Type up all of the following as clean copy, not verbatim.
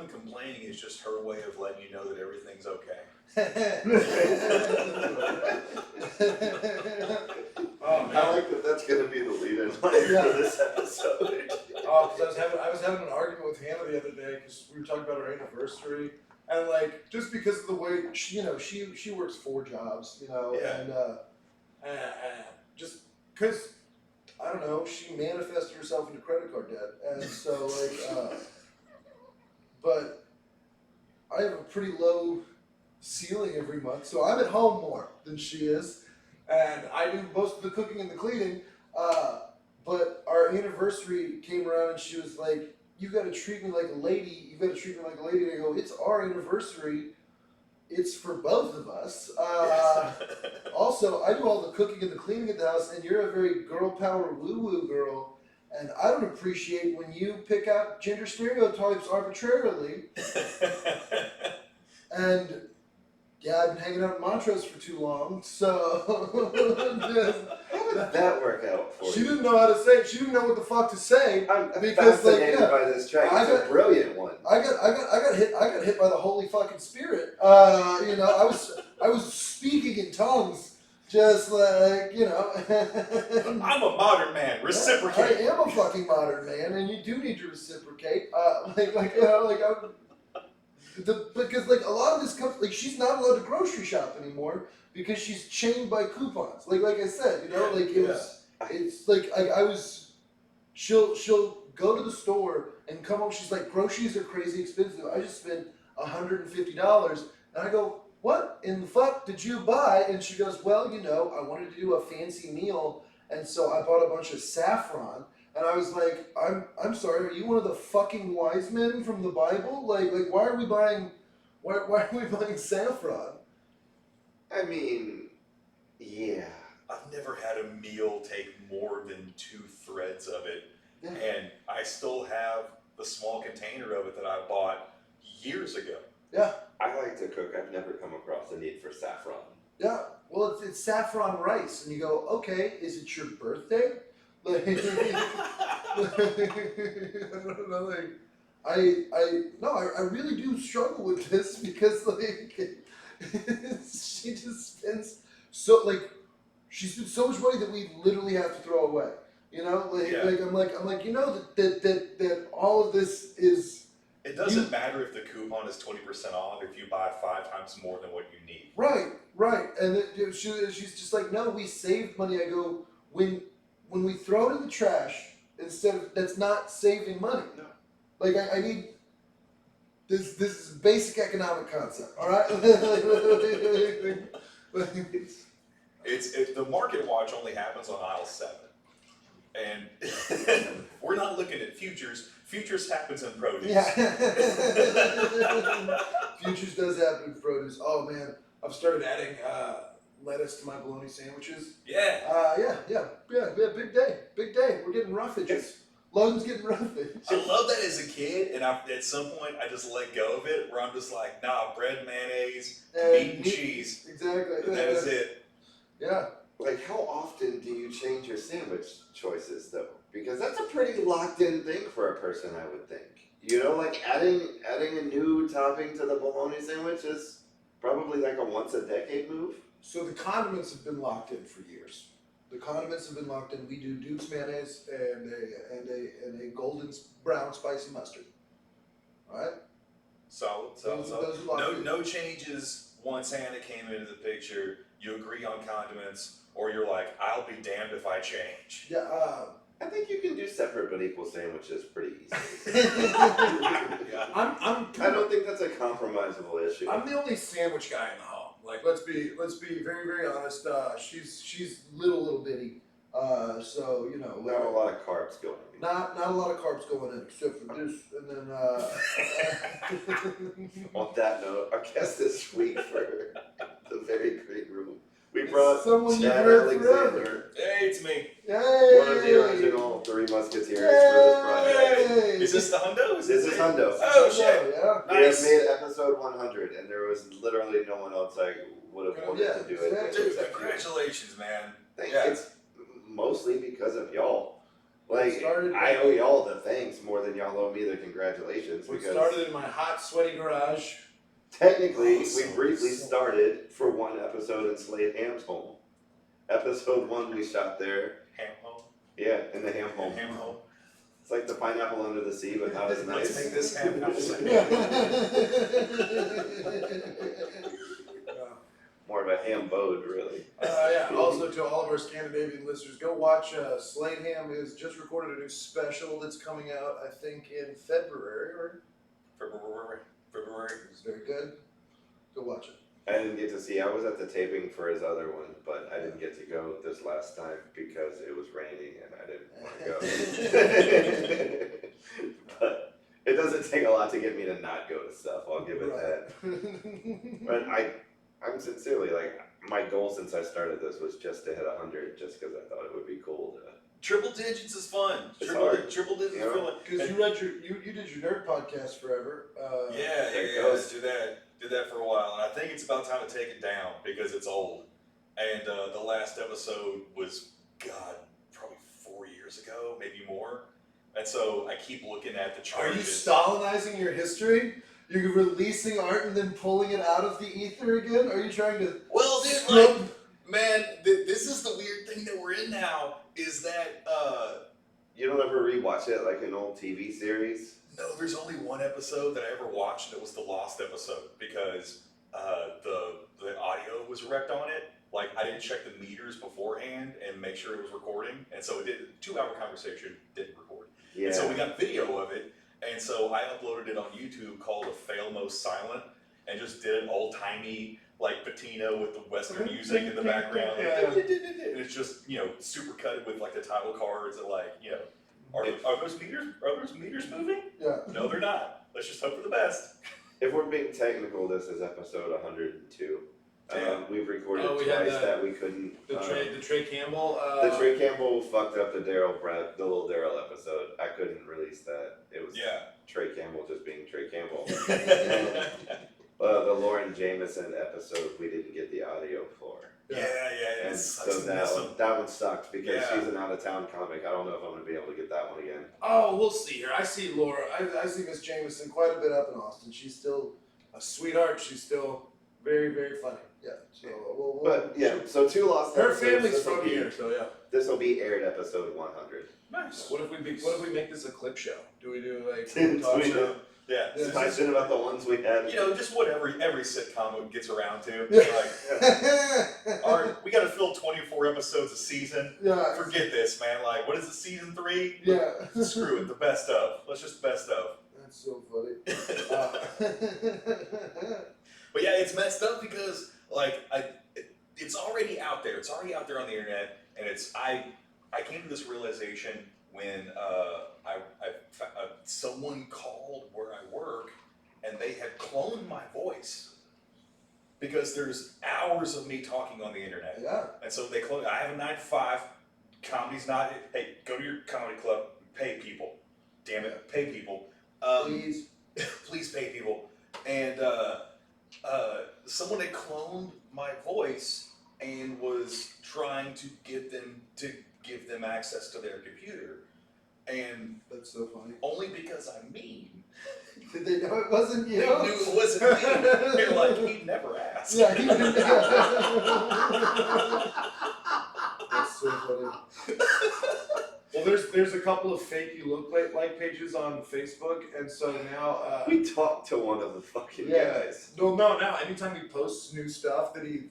woman complaining is just her way of letting you know that everything's okay. Oh man. I like that. That's gonna be the lead-in line Yeah. for this episode. Oh, because I was having an argument with Hannah the other day because we were talking about our anniversary, and like just because of the way she works 4 jobs, Yeah. and just because I don't know, she manifested herself into credit card debt, and so but I have a pretty low ceiling every month, so I'm at home more than she is, and I do most of the cooking and the cleaning. But our anniversary came around, and she was like, "You got to treat me like a lady. You got to treat me like a lady." And I go, "It's our anniversary. It's for both of us." Also, I do all the cooking and the cleaning at the house, and you're a very girl power woo woo girl, and I don't appreciate when you pick out gender stereotypes arbitrarily. And yeah, I've been hanging out in Montrose for too long, so How would that work out for she you? didn't know how to say it. She didn't know what the fuck to say. I'm Because, fascinated like, yeah, by this track. I It's got- a brilliant one. I got hit by the Holy fucking Spirit. I was speaking in tongues, just like I'm a modern man. Reciprocate. I am a fucking modern man, and you do need to reciprocate. Because like a lot of this comes like she's not allowed to grocery shop anymore because she's chained by coupons. Like I said, it's like I was. She'll go to the store and come home. She's like, groceries are crazy expensive. I just spent $150, and I go, what in the fuck did you buy? And she goes, well, I wanted to do a fancy meal, and so I bought a bunch of saffron. And I was like, I'm sorry, are you one of the fucking wise men from the Bible? Like why are we buying saffron? I mean, yeah. I've never had a meal take more than 2 threads of it, Yeah. and I still have the small container of it that I bought years ago. Yeah, I like to cook. I've never come across the need for saffron. yeah. Well, it's saffron rice, and you go, okay, is it your birthday? Like, I don't know, like, I really do struggle with this because like she just spends she spends so much money that we literally have to throw away. Yeah. I'm like that all of this is It doesn't matter if the coupon is 20% off if you buy 5 times more than what you need. right, and she's just like, no, we saved money. I go, when we throw it in the trash, instead of that's not saving money. No. Like I need this is a basic economic concept, all right? The market watch only happens on aisle 7, and we're not looking at futures. Futures happens in produce. Yeah. Futures does happen in produce. Oh man, I've started adding lettuce to my bologna sandwiches. Yeah. Yeah. Big day. We're getting roughage. Logan's getting roughage. I love that as a kid, and at some point I just let go of it, where I'm just like, nah, bread, mayonnaise, meat and cheese. Exactly. And that is it. Yeah. Like, how often do you change your sandwich choices, though? Because that's a pretty locked-in thing for a person, I would think. Like adding a new topping to the bologna sandwich is probably like a once-a-decade move. So the condiments have been locked in for years. The condiments have been locked in. We do Duke's mayonnaise and a golden brown spicy mustard. All right. Solid. Those are locked in. No changes once Hannah came into the picture. You agree on condiments, or you're like, I'll be damned if I change. Yeah. I think you can do separate but equal sandwiches pretty easily. Yeah. I don't think that's a compromisable issue. I'm the only sandwich guy in the home. Like, let's be very, very honest. She's little bitty. So Not a lot of carbs going in. Not a lot of carbs going in, except for this, and then. On that note, our guest this week for the very great room, we brought someone you've Chad heard Alexander, Hey, it's me. Yay! one of the original Three Musketeers for this project. Yay! Is this the hundo? This is Hundo. Oh, shit. Yeah. We have Nice. made episode 100, and there was literally no one else I would have wanted to do it. exactly. Dude, except you. congratulations, man. Thank Yeah. you. It's mostly because of y'all. Like, Started- I owe y'all the thanks more than y'all owe me the congratulations. We Because started in my hot, sweaty garage. technically, we Awesome. briefly started for one episode in Slade Ham's home. Episode 1 we shot there. Ham home. Yeah, in the Ham home. Ham home. It's like the pineapple under the sea, but not as nice. Let's make this ham house. More of a ham bode, really. Yeah. Also, to all of our Scandinavian listeners, go watch Slade Ham has just recorded a new special that's coming out, I think, in February. Or February. it's very good. Go watch it. I didn't get to see. I was at the taping for his other one, but I didn't get to go this last time because it was raining and I didn't want to go. But it doesn't take a lot to get me to not go to stuff. I'll give it that. But I'm sincerely like, my goal since I started this was just to hit 100, just because I thought it would be cool to. Triple digits is fun. It's Triple hard. digits is You know? fun. Because you did your nerd podcast forever. Yeah, There it yeah. goes. Did that for a while, and I think it's about time to take it down because it's old. And the last episode was, God, probably 4 years ago, maybe more. And so I keep looking at the Are you charges. Stalinizing your history? You're releasing art and then pulling it out of the ether again? Are you trying to Well, dude, scrub? like, man, this is the weird thing that we're in now. Is that You don't ever rewatch it like an old TV series? no? There's only one episode that I ever watched, and it was the Lost episode because the audio was wrecked on it. Like I didn't check the meters beforehand and make sure it was recording, and so it did. 2-hour conversation didn't record. Yeah. And so we got video of it, and so I uploaded it on YouTube called "A Fail Most Silent," and just did an old timey like patina with the Western music in the background. Yeah. And it's just super cut with like the title cards and like are those meters moving? Yeah. No, they're not. Let's just hope for the best. If we're being technical, this is episode 102. Damn. We've recorded Oh, we had twice that we couldn't. The Trey Campbell. The Trey Campbell fucked up the the little Daryl episode. I couldn't release that. It was Yeah. Trey Campbell just being Trey Campbell. The Lauren Jameson episode we didn't get the audio for. Yeah. And It so sucks to miss 'em. that one sucked because Yeah. she's an out of town comic. I don't know if I'm gonna be able to get that one again. Oh, we'll see her. I see Laura. I see Miss Jameson quite a bit up in Austin. She's still a sweetheart. She's still very, very funny. Yeah. So we'll But yeah, so 2 lost Her episodes. family's This'll from be- here, so yeah. This will be aired episode 100. Nice. What if we make this a clip show? Do we do like Do talk we show? do- Yeah. Yeah. Imagine about the ones we had. Just what every sitcom gets around to. Yeah. Like, all right, we got to fill 24 episodes a season. Yeah. Forget this, man. Like, what is it, season 3? Yeah. Screw it. The best of. Let's just best of. That's so funny. But yeah, it's messed up because like it's already out there. It's already out there on the internet, and I came to this realization when someone called where I work, and they had cloned my voice because there's hours of me talking on the internet, Yeah. and so they cloned. I have a 9 to 5. Comedy's not. Hey, go to your comedy club. Pay people. Damn it, pay people. Please. Please pay people. And someone had cloned my voice and was trying to get them to give them access to their computer. And That's so funny. only because I'm mean, Did they know it wasn't you? they knew it wasn't me. They're like, he never asked. Yeah, he didn't. That's so funny. Well, there's a couple of fake you look like pages on Facebook, and so now We talked to one of the fucking Yeah. guys. no, now anytime he posts new stuff that he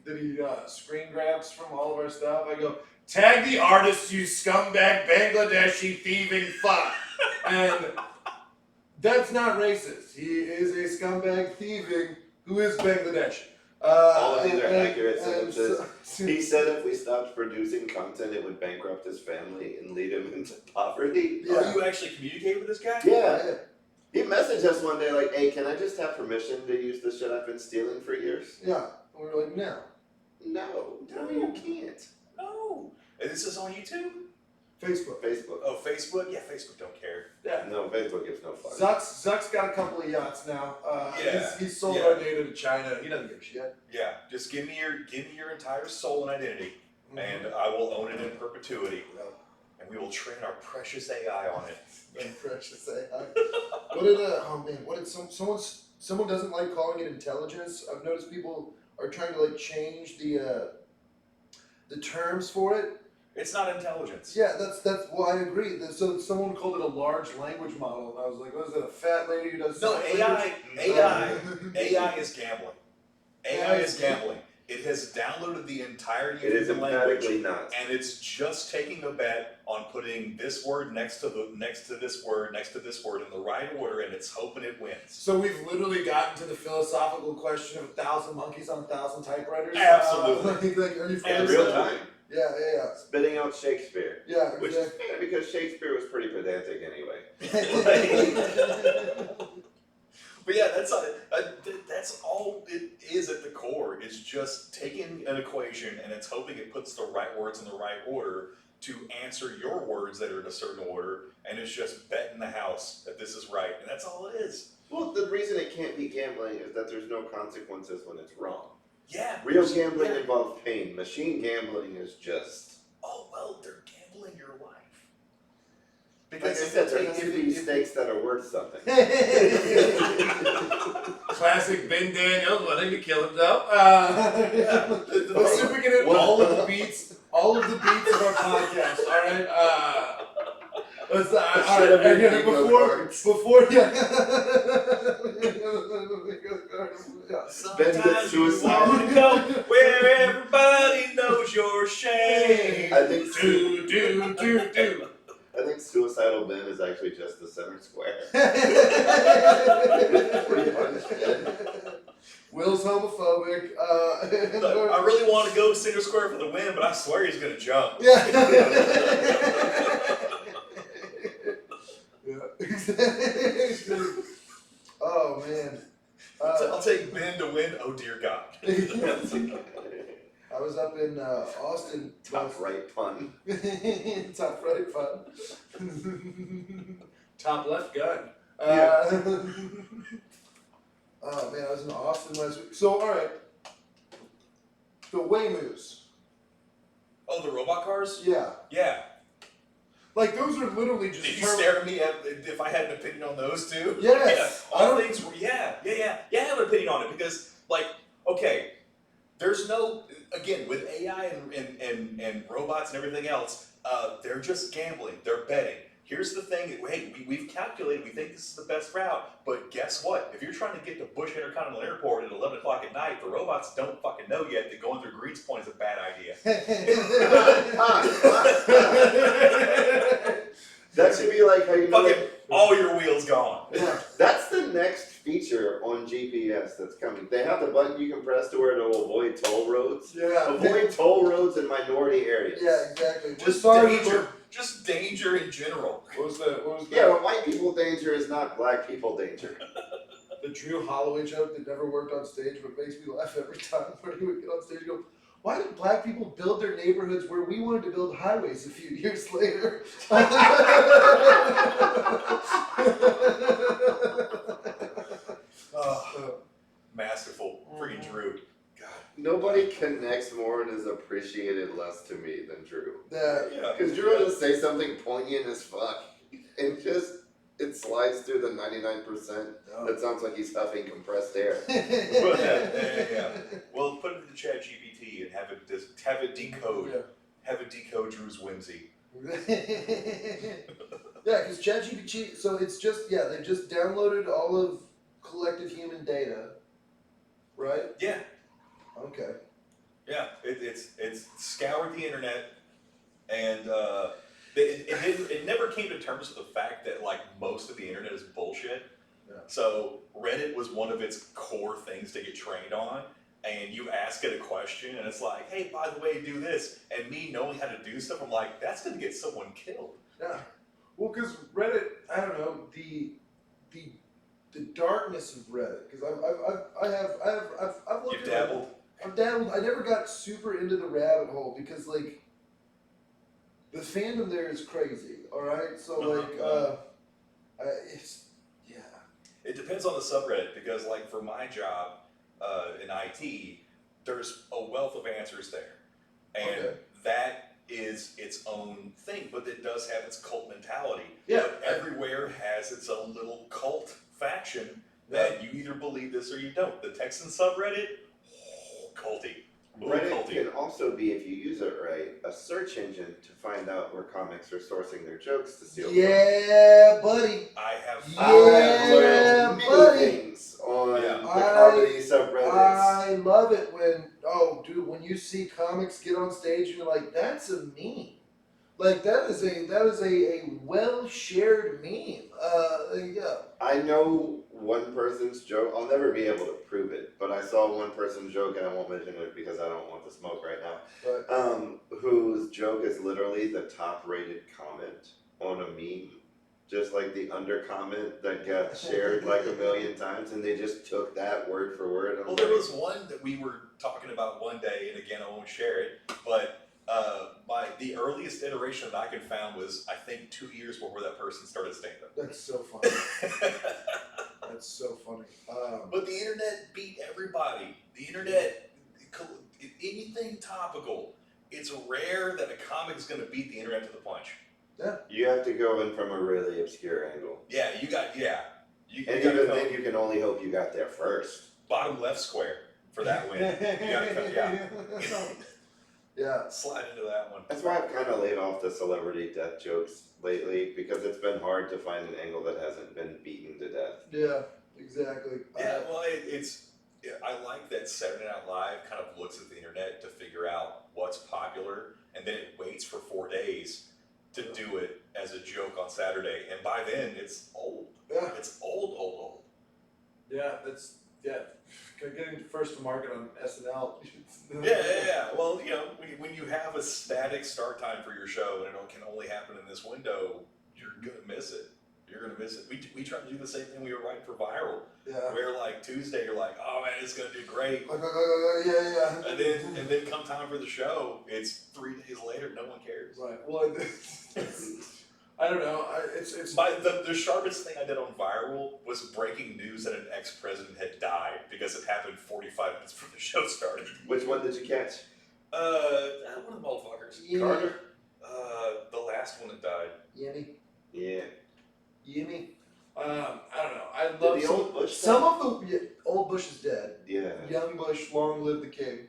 screen grabs from all of our stuff, I go, tag the artist, you scumbag Bangladeshi thieving fuck. And that's not racist. He is a scumbag thieving who is Bangladeshi. All of these are and- accurate and sentences. so- He said if we stopped producing content, it would bankrupt his family and lead him into poverty. Yeah. Oh, you actually communicated with this guy? Yeah. He messaged us one day like, hey, can I just have permission to use the shit I've been stealing for years? Yeah. And we were like, no. No, you can't. No. And this is on YouTube? Facebook. Facebook. Oh, Facebook? Yeah, Facebook don't care. Yeah. No, Facebook gives no fuck. Zuck's got a couple of yachts now. Yeah. He's sold Yeah. our data to China. He doesn't give a shit. Yeah, just give me your entire soul and identity, and I will own it in perpetuity. and we will train our precious AI on it. And precious AI. What did someone doesn't like calling it intelligence? I've noticed people are trying to like change the terms for it. It's not intelligence. Yeah, that's well, I agree. So someone called it a large language model, and I was like, what is it? A fat lady who does No, sign AI language? is gambling. AI is gambling. It has downloaded the entirety It of is the language, emphatically not. and it's just taking a bet on putting this word next to this word next to this word in the right order, and it's hoping it wins. So we've literally gotten to the philosophical question of 1,000 monkeys on 1,000 typewriters. Absolutely. Like, are you In familiar real with that? time. Yeah. Spitting out Shakespeare. Yeah, Which is exactly. fair because Shakespeare was pretty pedantic anyway. But yeah, that's all it is at the core. It's just taking an equation and it's hoping it puts the right words in the right order to answer your words that are in a certain order, and it's just betting the house that this is right, and that's all it is. Well, the reason it can't be gambling is that there's no consequences when it's wrong. Yeah. Real gambling Yeah. involves pain. Machine gambling is just. Oh well, they're gambling your life. Like I Because said, they're if giving you stakes that are worth something. Classic Ben Daniels wanting to kill himself. Let's see if we can hit all of the beats of our podcast. All right. Let's. All Should have right. been And bingo before, cards. yeah. Ben gets sometimes you suicide. want to go where everybody knows your shame. I think Do. I think suicidal Ben is actually just the center square. Pretty much. Will's homophobic. Look, I really want to go center square for the win, but I swear he's gonna jump. Yeah. Oh man. I'll take Ben to win. Oh dear God. I was up in Austin. Top right pun. Top right fun. Top left gun. Oh man, I was in Austin last week. So alright. The Waymoos. Oh, the robot cars? Yeah. Yeah. Like those are literally just Did you stare at me if I had an opinion on those two? Yes. Yeah. All things were, yeah, I have an opinion on it because, like, okay, there's no, again, with AI and robots and everything else, they're just gambling, they're betting. Here's the thing, hey, we've calculated, we think this is the best route, but guess what? If you're trying to get to Bush Intercontinental Airport at 11 o'clock at night, the robots don't fucking know yet that going through Greens Point is a bad idea. That should be like how you know. Fucking all your wheels gone. That's the next feature on GPS that's coming. They have the button you can press to where to avoid toll roads. Yeah. Avoid toll roads in minority areas. Yeah, exactly. Just Sorry, danger. Just danger in general. What was the Yeah, but white people danger is not black people danger. the Drew Holloway joke that never worked on stage but makes me laugh every time where he would get on stage and go, why did black people build their neighborhoods where we wanted to build highways a few years later? Masterful. Freaking Drew. God. Nobody connects more and is appreciated less to me than Drew. Yeah. Yeah. Because Drew will just say something poignant as fuck, and just it slides through the 99%. That sounds like he's huffing compressed air. Yeah. Well, put it into ChatGPT and have it decode. Yeah. Have it decode Drew's whimsy. Yeah, because ChatGPT, so it's just, they've just downloaded all of collective human data, right? Yeah. Okay. Yeah. It's scoured the internet, and it never came to terms with the fact that like most of the internet is bullshit. Yeah. So Reddit was one of its core things to get trained on. And you ask it a question, and it's like, hey, by the way, do this. And me knowing how to do stuff, I'm like, that's gonna get someone killed. Yeah. Well, because Reddit, I don't know, the darkness of Reddit, because I've looked You've at it. dabbled. I've dabbled. I never got super into the rabbit hole because like the fandom there is crazy. All right, so like it's It depends on the subreddit because, like, for my job in IT, there's a wealth of answers there, and Okay. that is its own thing, but it does have its cult mentality. Yeah. But everywhere has its own little cult faction that you either believe this or you don't. The Texan subreddit, culty. Ooh, Reddit culty. can also be, if you use it right, a search engine to find out where comics are sourcing their jokes to steal. Yeah, buddy. I have Yeah, I've learned many buddy. things on Yeah. the comedy subreddits. I love it when you see comics get on stage and you're like, that's a meme. Like that is a well shared meme. Yeah. I know one person's joke. I'll never be able to prove it, but I saw one person's joke, and I won't mention it because I don't want the smoke right now. But Whose joke is literally the top-rated comment on a meme, just like the under comment that got shared like a million times, and they just took that word for word. I'm Well, there like, was one that we were talking about one day, and again, I won't share it, but the earliest iteration that I could find was, I think, 2 years before that person started stand-up. that's so funny. That's so funny. But the internet beat everybody. The internet, anything topical. It's rare that a comic is going to beat the internet to the punch. you have to go in from a really obscure angle, Yeah, you got, yeah. You and gotta even come then, you can only hope you got there first. bottom left square for that win. You gotta come, yeah. Yeah. Slide into that one. That's why I've kind of laid off the celebrity death jokes lately, because it's been hard to find an angle that hasn't been beaten to death. Yeah. Exactly. Yeah, well, I like that Saturday Night Live kind of looks at the internet to figure out what's popular, and then it waits for 4 days to do it as a joke on Saturday, and by then it's old. Yeah. It's old. Yeah, getting first to market on SNL. Yeah. Well, when you have a static start time for your show and it can only happen in this window, you're gonna miss it. We tried to do the same thing we were writing for Viral, Yeah. where like Tuesday you're like, oh man, it's gonna do great. Yeah. And then come time for the show, it's 3 days later, no one cares. Right. Well, I don't know. It's The sharpest thing I did on Viral was breaking news that an ex-president had died because it happened 45 minutes before the show started. Which one did you catch? One of the motherfuckers. Yeah. Carter? The last one that died. Yummy. Yeah. Yummy. I don't know. I Did love the old Bush Some of the old Bush is dead. Yeah. Young Bush, long live the king.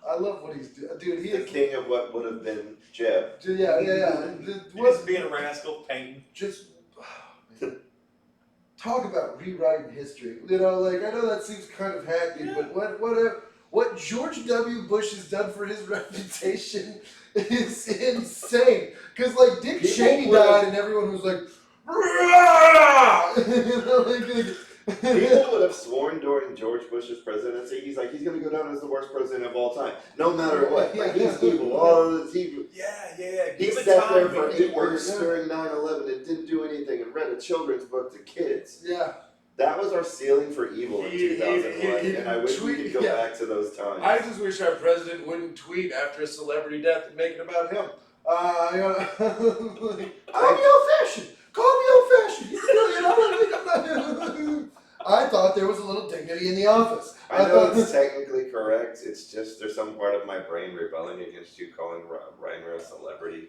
I love what he's doing, dude. He The is. king of what would have been Jeb. Yeah. He was being a rascal, painting. Just man. Talk about rewriting history. I know that seems kind of hacky, but what George W. Bush has done for his reputation is insane. Because Dick People Cheney would've- died, and everyone was like, "Rah!" People would have sworn during George Bush's presidency, he's going to go down as the worst president of all time. No matter what. He's evil. Oh, he's evil. Yeah. He Give it sat time, there we for can do 8 work. years during 9/11 and didn't do anything and read a children's book to kids. Yeah. That was our ceiling for evil in He 2001, and I wish we could go yeah. back to those times. I just wish our president wouldn't tweet after a celebrity death and make it about him. Call me old-fashioned. Call me old-fashioned. I thought there was a little dignity in the office. I know it's technically correct, it's just there's some part of my brain rebelling against you calling Reimer a celebrity.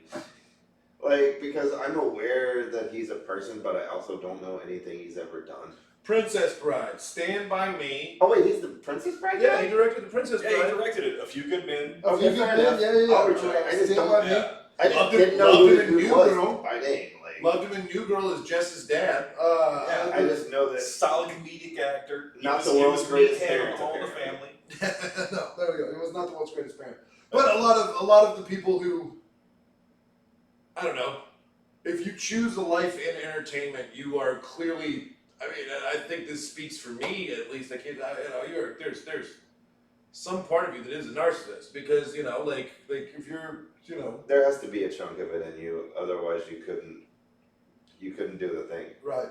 Because I'm aware that he's a person, but I also don't know anything he's ever done. Princess Bride, Stand By Me. Oh wait, he's the Princess Bride Yeah, guy? he directed the Princess Yeah, he Bride. directed it. A Few Good Men. Oh, Okay, you fair did? enough. Yeah. I'll retract. I just Stand don't- by me. Yeah. I just Loved didn't him- know loved who him in he New was Girl. by name. Loved him in New Girl as Jess's dad. Yeah, I just know that Solid comedic actor. Not He the world's was greatest meathead parent, on All in the apparently. Family. No, there we go. It was not the world's greatest parent. But a lot of the people who, I don't know. If you choose a life in entertainment, you are clearly. I think this speaks for me at least. There's some part of you that is a narcissist because if you're there has to be a chunk of it in you, otherwise you couldn't do the thing. right.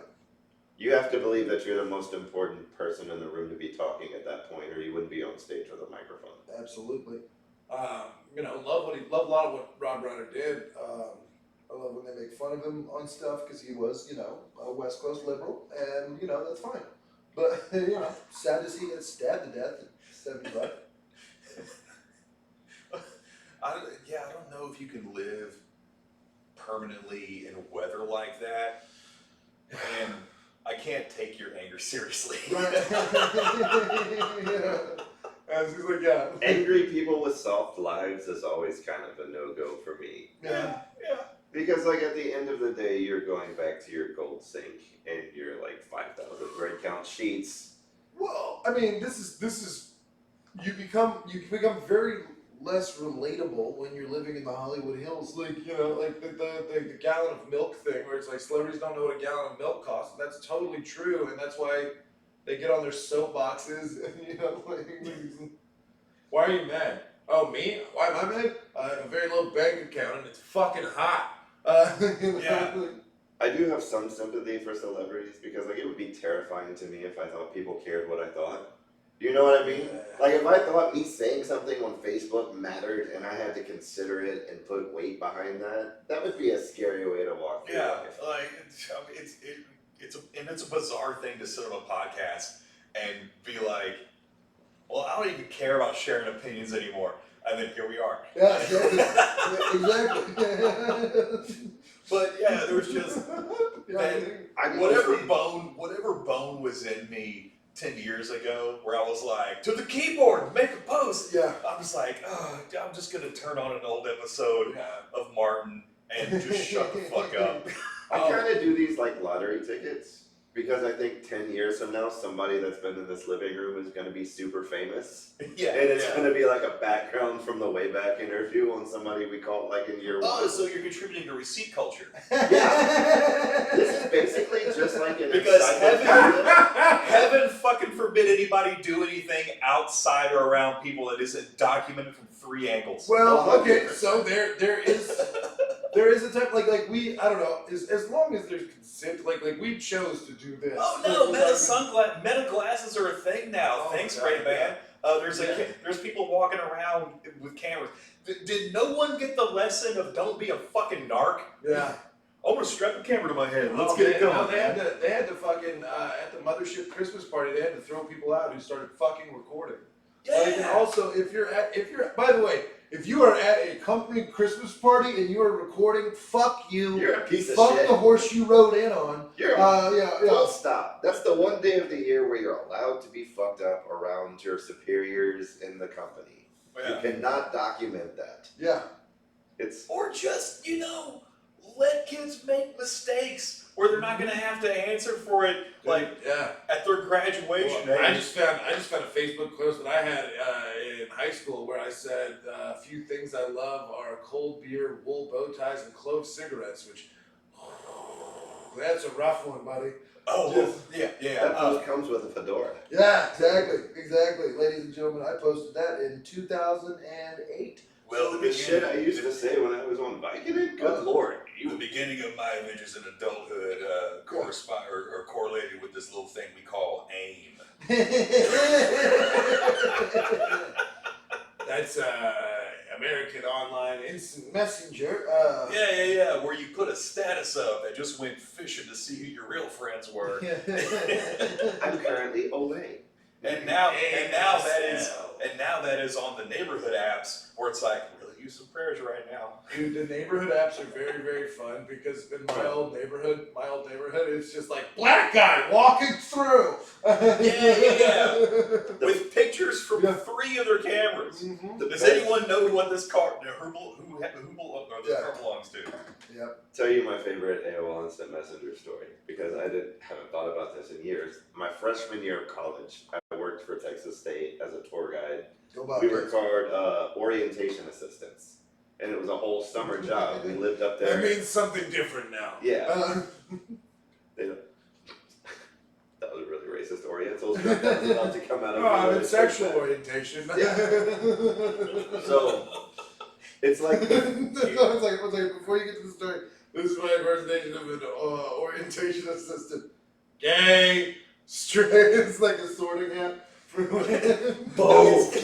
You have to believe that you're the most important person in the room to be talking at that point, or you wouldn't be on stage with a microphone. Absolutely. love a lot of what Rob Reiner did. I love when they make fun of him on stuff because he was, a West Coast liberal, and that's fine. But sad to see he got stabbed to death at 75. I don't know if you can live permanently in weather like that, and I can't take your anger seriously. Right. Yeah. And it's just like, yeah. Angry people with soft lives is always kind of a no-go for me. Yeah. Because like at the end of the day, you're going back to your gold sink and your like 5,000 word count sheets. Well, I mean, this is you become very less relatable when you're living in the Hollywood Hills. Like, you know, like the gallon of milk thing where it's like celebrities don't know what a gallon of milk costs. That's totally true, and that's why they get on their soapboxes and, you know, like, why are you mad? Oh, me? Why am I mad? I have a very low bank account and it's fucking hot. You know, Yeah. like, I do have some sympathy for celebrities because like it would be terrifying to me if I thought people cared what I thought. You know what I mean? Like if I thought me saying something on Facebook mattered and I had to consider it and put weight behind that, that would be a scary way to walk through Yeah, life. like it's a bizarre thing to sit on a podcast and be like, well, I don't even care about sharing opinions anymore, and then here we are. Yeah, exactly. But yeah, there was just Yeah, whatever bone was in me 10 years ago, where I was like, to the keyboard, make a post. yeah. I was like, oh, I'm just gonna turn on an old episode of Martin and just shut the fuck up. I kind of do these like lottery tickets because I think 10 years from now, somebody that's been in this living room is going to be super famous. Yeah, And it's yeah. going to be like a background from the way back interview on somebody we caught like in year Oh, one. so you're contributing to receipt culture. This is basically just like an Because encyclopedia. Heaven fucking forbid anybody do anything outside or around people that isn't documented from 3 angles. Well, Oh, okay, 100%. so there is a type like we I don't know as long as there's consent like we chose to do this. Oh no, Like, meta glasses are a thing now. Oh, Thanks, God, Ray Ban. yeah. There's people walking around with cameras. Did no one get the lesson of don't be a fucking narc? Yeah. I'm gonna strap a camera to my head. Let's Oh, get man, it going. no, they had to fucking at the mothership Christmas party. They had to throw people out who started fucking recording. Like, and also, if you're by the way, if you are at a company Christmas party and you are recording, fuck you. You're a piece of Fuck shit. the horse you rode in on. You're Yeah. Full stop. That's the one day of the year where you're allowed to be fucked up around your superiors in the company. Yeah. You cannot document that. Yeah. It's Or just, let kids make mistakes where they're not gonna have to answer for it like Yeah. at their graduation. Well, I age. just found a Facebook post that I had in high school where I said a few things I love are cold beer, wool bow ties, and clove cigarettes. Which that's a rough one, buddy. Oh, Just- yeah. that post comes with a fedora. Yeah, exactly. Ladies and gentlemen, I posted that in 2008. Well, The shit I used to say when I was on Vicodin? Good lord. The beginning of my adventures in adulthood correspond or correlated with this little thing we call AIM. That's American Online Instant Messenger. Yeah. Where you put a status up and just went fishing to see who your real friends were. I'm currently Olay. And now that is on the neighborhood apps where it's like, really use some prayers right now. Dude, the neighborhood apps are very, very fun because in my old neighborhood, it's just like black guy walking through. Yeah. With pictures from Yeah. 3 other cameras. Mhm. Does anyone know what this car belongs to? Yep. Tell you my favorite AOL Instant Messenger story because I haven't thought about this in years. My freshman year of college, I worked for Texas State as a tour guide. Go Buckeyes. We were called orientation assistants, and it was a whole summer job. We lived up there. That means something different now. Yeah, they don't- that was a really racist Orientals joke that was about to come out of No, me. I'm in sexual orientation. So it's like No, it's like before you get to the story. This is my impersonation of an orientation assistant. Gay, straight. It's like a sorting hat. Both.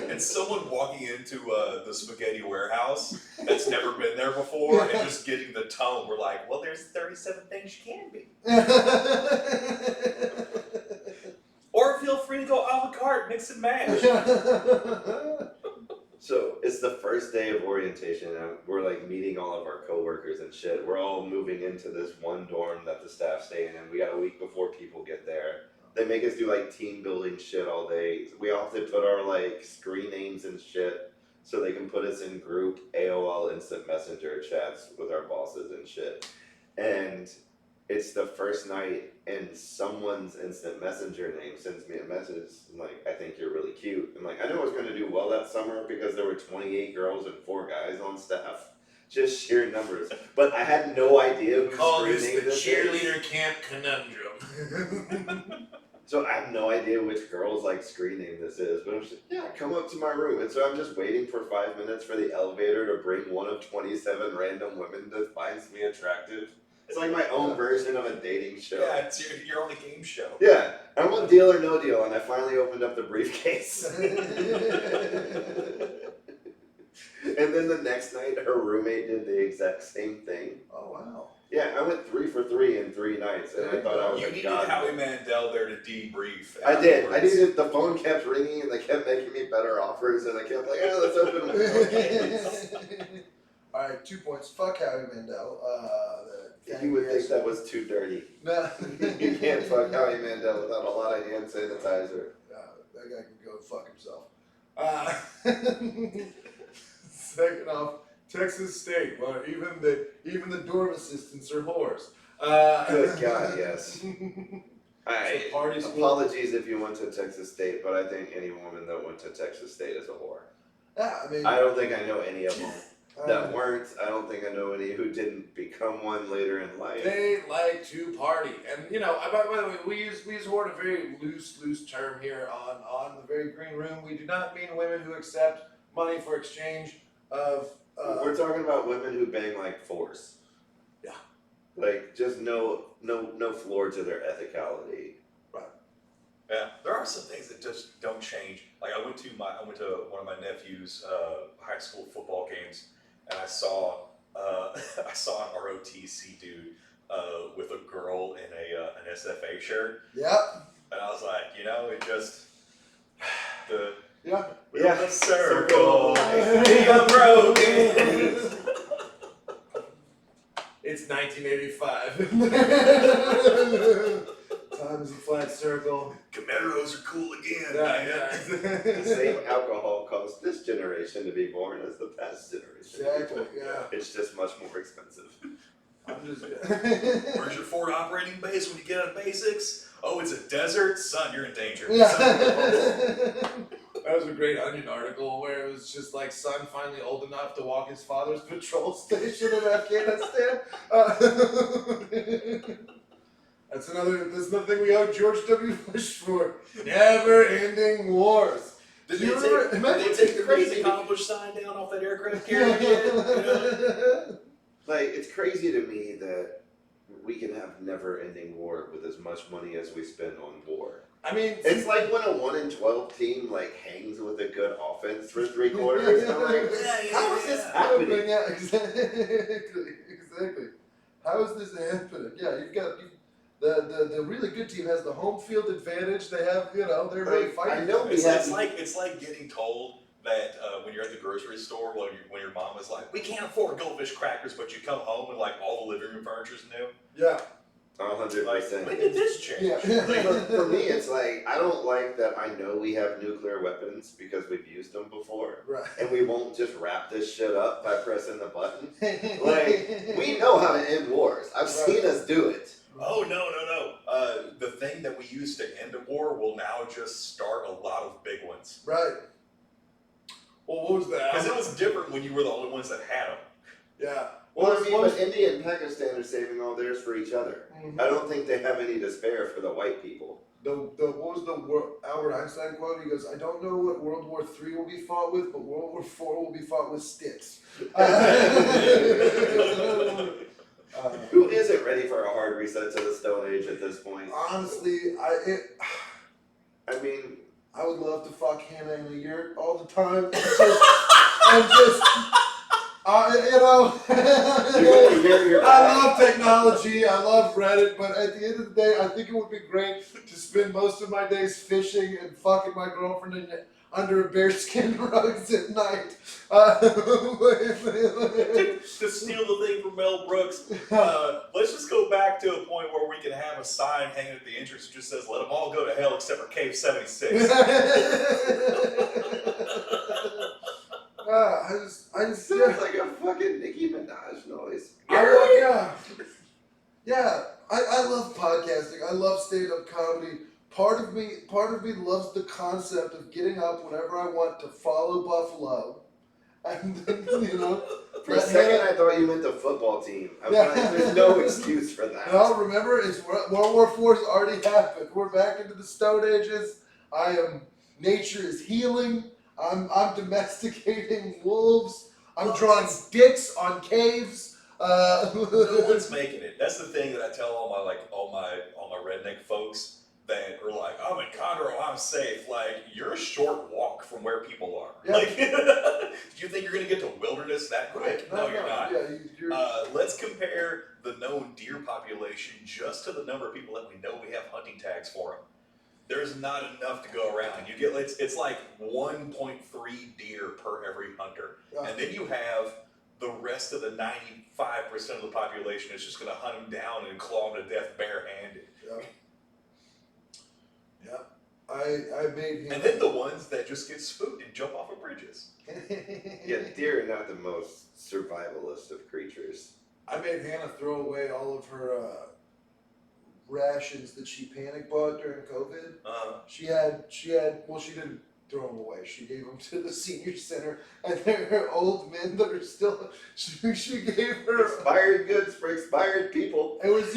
And someone walking into the spaghetti warehouse that's never been there before and just getting the tone. We're like, well, there's 37 things you can be. Or feel free to go a la carte, mix and match. so it's first day of orientation, and we're like meeting all of our coworkers and shit. We're all moving into this one dorm that the staff staying in. We got a week before people get there. They make us do like team building shit all day. We all have to put our like screen names and shit so they can put us in group AOL Instant Messenger chats with our bosses and shit. And it's the first night, and someone's Instant Messenger name sends me a message like, "I think you're really cute." And like, I knew I was going to do well that summer because there were 28 girls and 4 guys on staff. Just sheer numbers. But I had no idea who Call screen this name the this is. cheerleader camp conundrum. So I have no idea which girl's like screen name this is, but I'm just yeah, come up to my room. And so I'm just waiting for 5 minutes for the elevator to bring one of 27 random women that finds me attractive. It's like my own version of a dating show. Yeah, it's your only game show. Yeah, I'm on Deal or No Deal, and I finally opened up the briefcase. And then the next night, her roommate did the exact same thing. Oh wow. Yeah, I went 3 for 3 in 3 nights, and I thought I was You a needed god. Howie Mandel there to debrief. I did. I afterwards. needed. The phone kept ringing, and they kept making me better offers, and I kept like, "Oh, let's open one." All right, 2 points. Fuck Howie Mandel. You would think that was too dirty. No. You can't fuck Howie Mandel without a lot of hand sanitizer. That guy can go fuck himself. Second off, Texas State. Well, even the dorm assistants are whores. Good God, yes. So party school. Apologies if you went to Texas State, but I think any woman that went to Texas State is a whore. Yeah, I mean, I don't think I know any of them that weren't. I don't think I know any who didn't become one later in life. They like to party, and you know. By the way, we use word a very loose term here on the very green room. We do not mean women who accept money for exchange of. We're talking about women who bang like force. Yeah. Like just no floor to their ethicality. Yeah, there are some things that just don't change. Like I went to one of my nephew's high school football games, and I saw an ROTC dude with a girl in an SFA shirt, Yep. and I was like, it just the Yeah. Yeah. circle be unbroken. It's 1985. Time is a flat circle. Camaros are cool again. The same alcohol caused this generation to be born as the past generation. Exactly. Yeah. It's just much more expensive. I'm just. Where's your Ford operating base when you get out of basics? Oh, it's a desert? Son, you're in danger. Yeah. That was a great Onion article where it was just like son finally old enough to walk his father's patrol station in Afghanistan. That's another thing we owe George W. Bush for. Never-ending wars. Did Do you they remember- take the great accomplished sign down off that aircraft carrier again? Like, it's crazy to me that we can have never-ending war with as much money as we spend on war. I mean, It's like when a 1 in 12 team like hangs with a good offense for 3 quarters. I'm like, how is this happening? Yeah, exactly. How is this happening? Yeah, the really good team has the home field advantage. They have, they're really Like, fighting. I know for we it. have- It's like getting told that when you're at the grocery store, when your mom is like, we can't afford Goldfish crackers, but you come home and like all the living room furniture's new. Yeah. 100%. When did this change? Yeah. For me, it's like, I don't like that I know we have nuclear weapons because we've used them before. Right. And we won't just wrap this shit up by pressing the button. Like, we know how to end wars. I've seen us do it. Oh, no. The thing that we used to end a war will now just start a lot of big ones. Right. well, what was that? Because it was different when you were the only ones that had them. Yeah. Well, I mean, but India and Pakistan are saving all theirs for each other. I don't think they have any to spare for the white people. What was the Albert Einstein quote? He goes, "I don't know what World War III will be fought with, but World War IV will be fought with sticks." Who isn't ready for a hard reset to the Stone Age at this point? Honestly, I mean, I would love to fuck Hannah in a yurt all the time. you're I love technology. I love Reddit, but at the end of the day, I think it would be great to spend most of my days fishing and fucking my girlfriend. And under bearskin rugs at night. To steal the thing from Mel Brooks, let's just go back to a point where we can have a sign hanging at the entrance that just says, "Let them all go to hell except for Cave 76." I just Sounds like a fucking Nicki Minaj noise. Yeah, I love podcasting. I love stand-up comedy. Part of me loves the concept of getting up whenever I want to follow Buffalo, and then, For a second, I thought you meant the football team. I'm like, there's no excuse for that. No, remember, it's World War IV's already happened. We're back into the Stone Ages. Nature is healing. I'm domesticating wolves. I'm drawing dicks on caves. No one's making it. That's the thing that I tell all my redneck folks that are like, "I'm in Conroe, I'm safe." Like, you're a short walk from where people are. Yeah. Like, do you think you're gonna get to wilderness that quick? No, you're not. Yeah, you're, Let's compare the known deer population just to the number of people that we know we have hunting tags for them. There's not enough to go around. You get it's like 1.3 deer per every hunter, and then you have the rest of the 95% of the population is just going to hunt them down and claw them to death barehanded. Yeah. I made him. And then the ones that just get spooked and jump off of bridges. Yeah, deer are not the most survivalist of creatures. I made Hannah throw away all of her rations that she panic bought during COVID. She didn't throw them away. She gave them to the senior center, and they're old men that are still. She gave her Expired goods for expired people. It was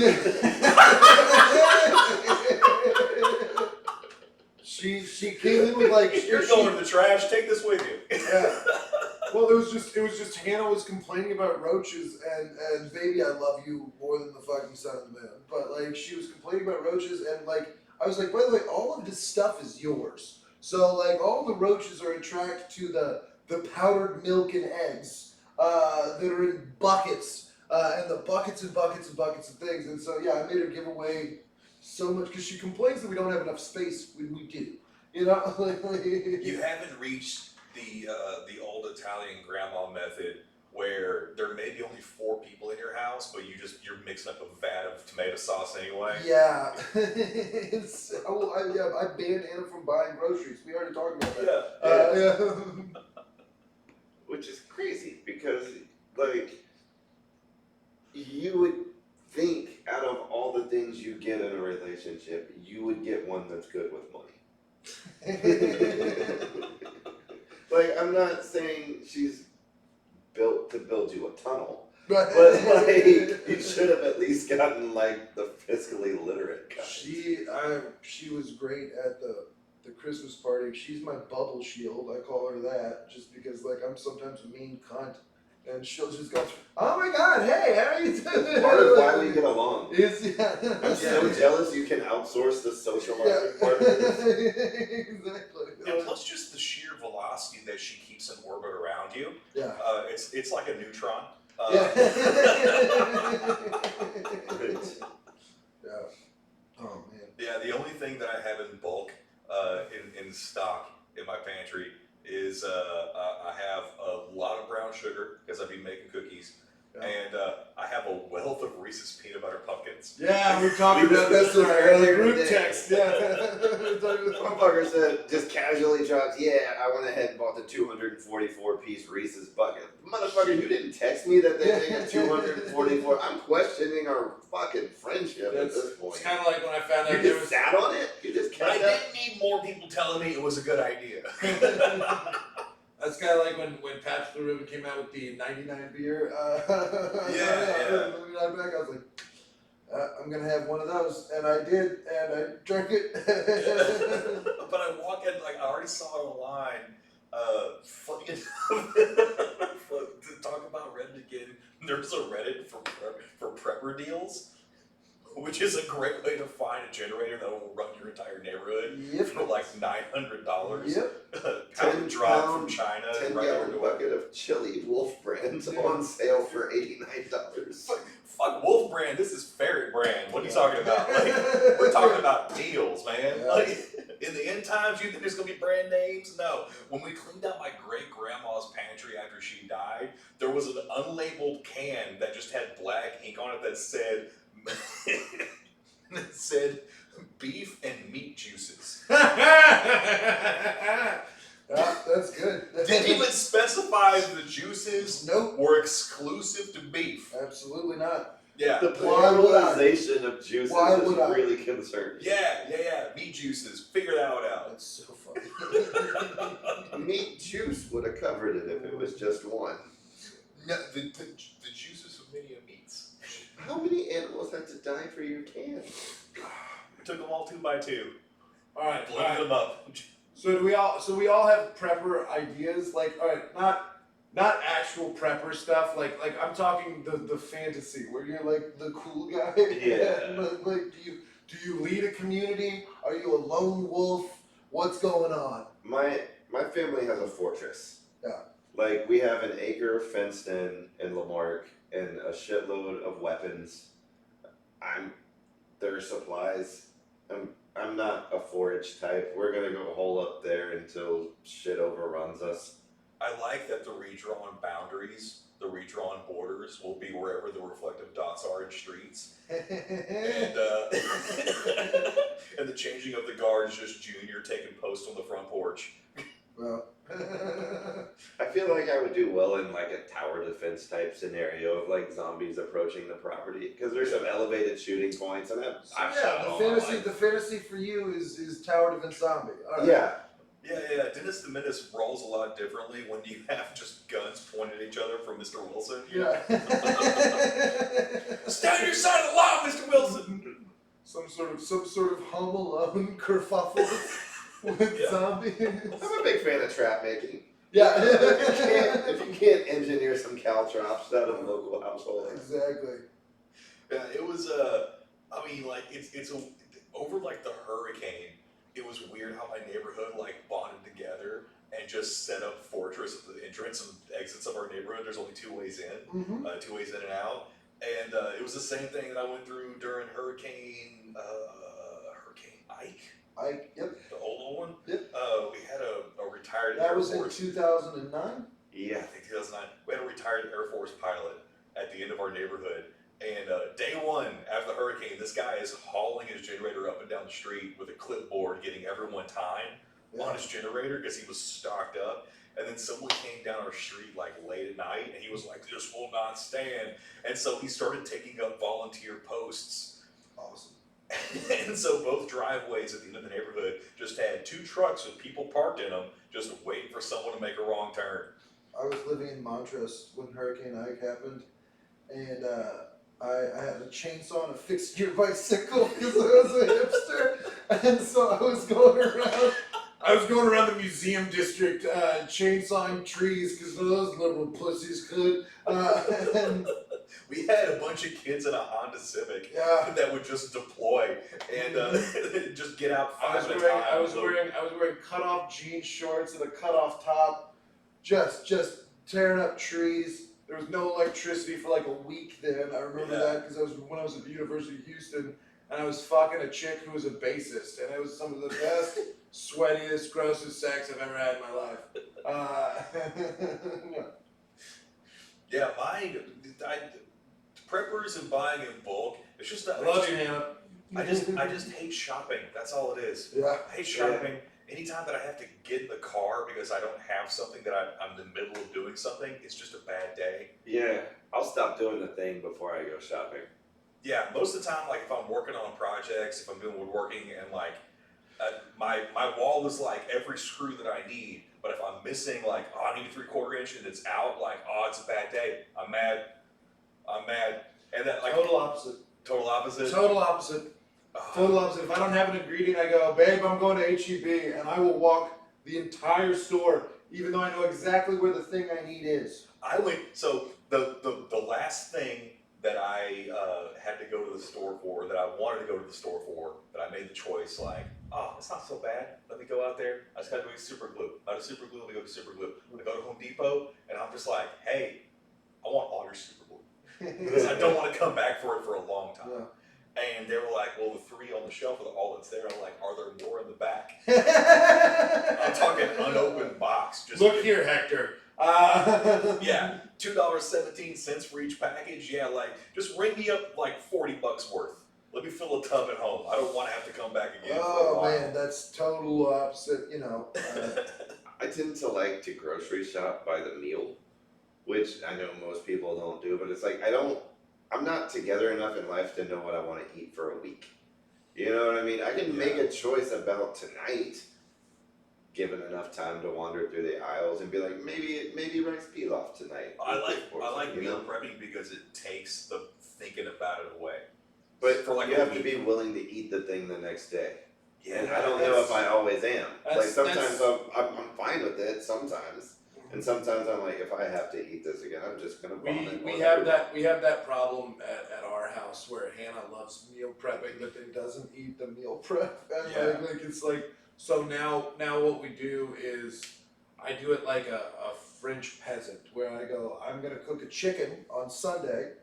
she came in with like You're going to the trash. Take this with you. Yeah. Well, it was just Hannah was complaining about roaches, and baby, I love you more than the fucking sun and the moon. But like, she was complaining about roaches, and like, I was like, by the way, all of this stuff is yours. So like, all the roaches are attracted to the powdered milk and eggs that are in buckets, and the buckets and buckets and buckets of things. And so yeah, I made her give away so much because she complains that we don't have enough space when we do. You know, You haven't reached the old Italian grandma method where there may be only 4 people in your house, but you're mixing up a vat of tomato sauce anyway. Yeah. I banned Anna from buying groceries. We already talked about that. Yeah. Which is crazy because, like, you would think out of all the things you get in a relationship, you would get one that's good with money. Like, I'm not saying she's built to build you a tunnel, but like, you should have at least gotten like the fiscally literate kind. She was great at the Christmas party. She's my bubble shield. I call her that just because like I'm sometimes a mean cunt, and she'll just go, "Oh my God, hey, how are you doing?" Part of why we get along. I'm so jealous you can outsource the socializing part of this. Exactly. And plus just the sheer velocity that she keeps in orbit around you. Yeah. It's like a neutron. Yeah. Oh man. Yeah, the only thing that I have in bulk in stock in my pantry is I have a lot of brown sugar because I've been making cookies, and I have a wealth of Reese's peanut butter pumpkins. Yeah, we talked about this in our group text. Yeah. One fucker said, just casually dropped, "Yeah, I went ahead and bought the 244-piece Reese's bucket." Motherfucker, you didn't text me that they made a 244. I'm questioning our fucking friendship at this point. It's kind of like when I found out You there just was. sat on it? You just I kept that? didn't need more people telling me it was a good idea. That's kind of like when Patch the Ribbon came out with the 99 beer. Yeah. I was like, I'm gonna have one of those, and I did, and I drank it. But I walk in, like, I already saw it online, fucking, to talk about Reddit again, there's a Reddit for prepper deals, which is a great way to find a generator that will run your entire neighborhood Yep. for like $900. Yep. Pound drop from China. 10 right gallon over to bucket of chili Wolf Brand on sale for $89. fuck Wolf brand. This is Ferret brand. What are you talking about? Like, we're talking about deals, man. Yeah. Like, in the end times, you think there's gonna be brand names? No. When we cleaned out my great grandma's pantry after she died, there was an unlabeled can that just had black ink on it that said that said beef and meat juices. Yeah, that's good. Didn't even specify the juices Nope. were exclusive to beef. Absolutely not. Yeah. The Why would I? pluralization of juices Why is would I? really concerning. Yeah. Meat juices. Figure that one out. That's so funny. Meat juice would have covered it if it was just one. No, the juices of many meats. How many animals had to die for your can? We took them all 2 by 2. All right. Loaded them up. So we all have prepper ideas, like, all right, not actual prepper stuff, like I'm talking the fantasy where you're like The cool guy. Yeah. Like, do you lead a community? Are you a lone wolf? What's going on? My family has a fortress. Yeah. Like we have an acre fenced in Lamarck and a shitload of weapons. There are supplies. I'm not a forage type. We're gonna go hole up there until shit overruns us. I like that the redrawn boundaries, the redrawn borders will be wherever the reflective dots are in streets. And and the changing of the guard is just Junior taking post on the front porch. Well. I feel like I would do well in like a tower defense type scenario of like zombies approaching the property because there's some elevated shooting points and I've shot Yeah, all the my fantasy life. the fantasy for you is Tower Defense Zombie. All right. Yeah. Yeah. Dennis the Menace rolls a lot differently when you have just guns pointed at each other from Mr. Wilson. Yeah. Stay on your side of the law, Mr. Wilson! some sort of Home Alone kerfuffle with Yeah. zombies. I'm a big fan of trap making. Yeah. If you can't engineer some caltrops out of a local household. Exactly. Yeah, it was I mean, like over like the hurricane. It was weird how my neighborhood like bonded together and just set up fortress at the entrance and exits of our neighborhood. There's only 2 ways in, Mm-hmm. 2 ways in and out, and it was the same thing that I went through during Hurricane Ike, Yep. the old one. Yep. We had a retired That Air was in Force. 2009. Yeah, I think 2009. We had a retired Air Force pilot at the end of our neighborhood. And day one after the hurricane, this guy is hauling his generator up and down the street with a clipboard, getting everyone time on his generator because he was stocked up. And then someone came down our street like late at night, and he was like, "This will not stand." And so he started taking up volunteer posts. Awesome. And so both driveways at the end of the neighborhood just had 2 trucks with people parked in them, just waiting for someone to make a wrong turn. I was living in Montrose when Hurricane Ike happened, and I had a chainsaw and a fixed gear bicycle because I was a hipster, and so I was going around the museum district chainsawing trees because those little pussies could. And We had a bunch of kids in a Honda Civic yeah, that would just deploy and just get out I was 5 at a wearing time. I was wearing cut off jean shorts and a cut off top. just tearing up trees. There was no electricity for like a week then. I remember Yeah. that because I was when I was at the University of Houston, and I was fucking a chick who was a bassist, and it was some of the best, sweatiest, grossest sex I've ever had in my life. Yeah, preppers and buying in bulk. It's just that I love you, Hannah. I just hate shopping. That's all it is. Yeah. I hate shopping. Anytime that I have to get in the car because I don't have something that I'm in the middle of doing something, it's just a bad day. Yeah, I'll stop doing the thing before I go shopping. Yeah, most of the time, like if I'm working on projects, if I'm doing woodworking, and like my wall is like every screw that I need, but if I'm missing like, oh, I need a 3/4 inch and it's out, like, oh, it's a bad day. I'm mad, and that like Total opposite. total opposite. Total opposite. Ah, Total opposite. If I don't have an ingredient, I go, babe, I'm going to HEB, and I will walk the entire store, even though I know exactly where the thing I need is. I went. So the last thing that I had to go to the store for, that I wanted to go to the store for, that I made the choice, like, oh, it's not so bad. Let me go out there. I just got to go get super glue. Out of super glue, let me go get super glue. I go to Home Depot, and I'm just like, hey, I want all your super glue. because I don't want to come back for it for a long time. Yeah. And they were like, well, the 3 on the shelf are all that's there. I'm like, are there more in the back? I'm talking unopened box. Just Look here, Hector. Yeah, $2.17 for each package. Yeah, like just ring me up like $40 worth. Let me fill a tub at home. I don't want to have to come back again for a Oh while. man, that's total opposite. You know. I tend to like to grocery shop by the meal, which I know most people don't do, but it's like I'm not together enough in life to know what I want to eat for a week. You know what I mean? I can make a choice about tonight, given enough time to wander through the aisles and be like, maybe rice pilaf tonight. I like you meal know? prepping because it takes the thinking about it away. But for like you a have to week. be willing to eat the thing the next day. Yeah, And I don't know if I always am. Like that's- sometimes I'm fine with it. Sometimes, and sometimes I'm like, if I have to eat this again, I'm just gonna vomit. We have that problem at our house where Hannah loves meal prepping, but then doesn't eat the meal prep. And Yeah. like it's like so now what we do is I do it like a French peasant where I go, I'm gonna cook a chicken on Sunday.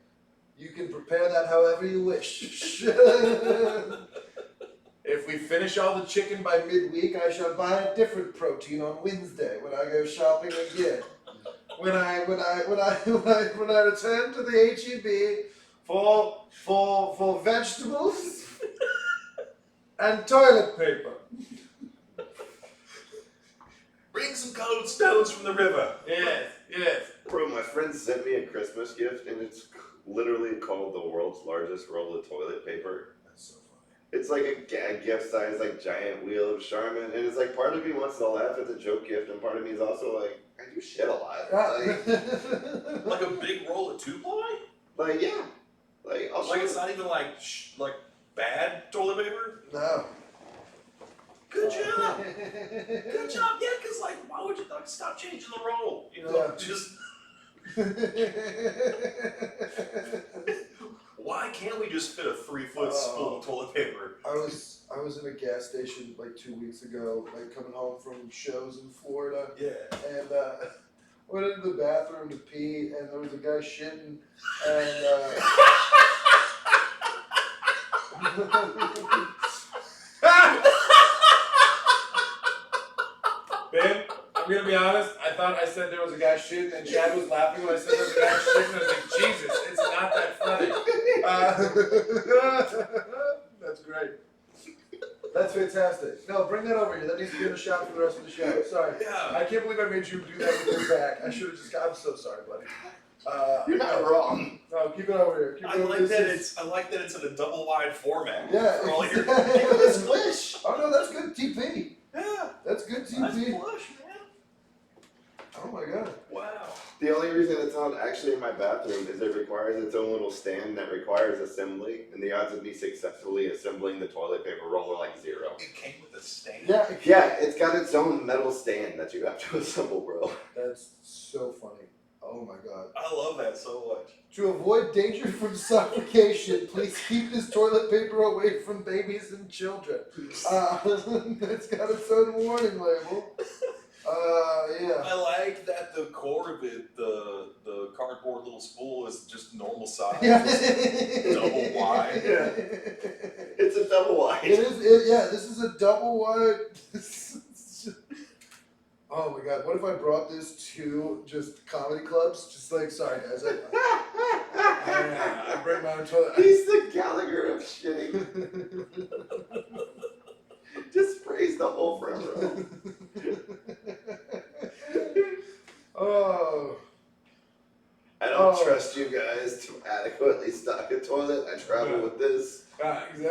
You can prepare that however you wish. If we finish all the chicken by midweek, I shall buy a different protein on Wednesday when I go shopping again. When I return to the HEB for vegetables and toilet paper. Bring some cold stones from the river. Yes, yes. Bro, my friend sent me a Christmas gift, and it's literally called the world's largest roll of toilet paper. That's so funny. It's like a gag gift size, like giant wheel of Charmin, and it's like part of me wants to laugh at the joke gift, and part of me is also like, I do shit a lot. Like a big roll of 2-ply? Like yeah, like I'll Like show it's you. not even like bad toilet paper? No. Good job. Good job. Yeah, because like, why would you like stop changing the roll? You know, Yeah. just why can't we just fit a 3-foot spool of toilet paper? I was in a gas station like 2 weeks ago, like coming home from shows in Florida, Yeah. and went into the bathroom to pee, and there was a guy shitting, and Ben, I'm gonna be honest, I thought I said there was a guy shitting and Chad was laughing when I said there was a guy shitting. I was like, Jesus, it's not that funny. That's great. that's fantastic. No, bring that over here. That needs to be in the shop for the rest of the show. Sorry. Yeah. I can't believe I made you do that with your back. I should have just. I'm so sorry, buddy. You're not wrong. No, keep it over here. Keep I it over like this that is- I like that it's in a double wide format. Yeah. For all your, Squish. Oh no, that's good TP. yeah. That's good Nice TP. flush, man. Oh my god. Wow. The only reason it's not actually in my bathroom is it requires its own little stand that requires assembly, and the odds of me successfully assembling the toilet paper roll are like 0. It came with a stand. Yeah. Yeah, it's got its own metal stand that you have to assemble, bro. That's so funny. Oh my god. I love that so much. To avoid danger from suffocation, please keep this toilet paper away from babies and children. It's got its own warning label. Yeah. I like that the core of it, the cardboard little spool is just normal size. Yeah. Double wide. Yeah. It's a double wide. It is. Yeah. This is a double wide. Oh my god! What if I brought this to just comedy clubs? Just like, sorry guys, I bring my own toilet. He's the Gallagher of shitting. Just praise the whole front row. Oh. I don't Oh. trust you guys to adequately stock a toilet. I travel with this. Exactly.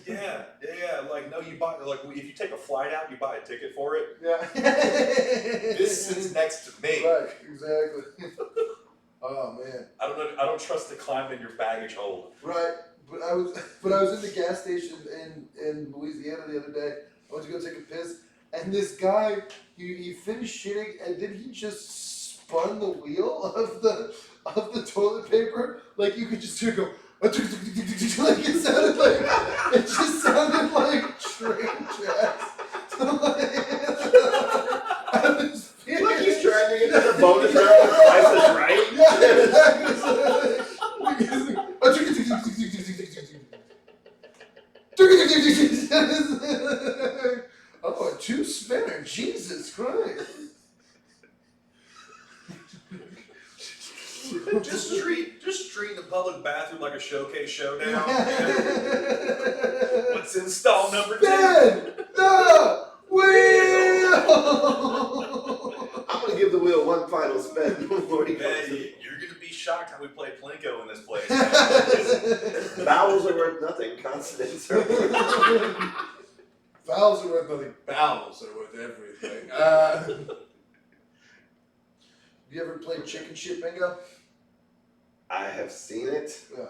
Yeah. Like no, you buy like if you take a flight out, you buy a ticket for it. Yeah. This sits next to me. Right. Exactly. Oh man. I don't trust to climb in your baggage hold. Right. But I was in the gas station in Louisiana the other day. I went to go take a piss, and this guy he finished shitting, and then he just spun the wheel of the toilet paper. Like you could just hear it go. Like it sounded like it just sounded like train tracks. I was Like he's trying to get to the bonus round of Price is Right. Yeah, exactly. a 2-spinner. Jesus Christ. Just treat the public bathroom like a showcase showdown. What's install number 2? Spin the wheel. I'm gonna give the wheel one final spin before he comes Man, in. you're gonna be shocked how we play Plinko in this place. Vowels are worth nothing. Consonants are worth Vowels are worth nothing. Vowels are worth everything. You ever played chicken shit bingo? I have seen it. Yeah.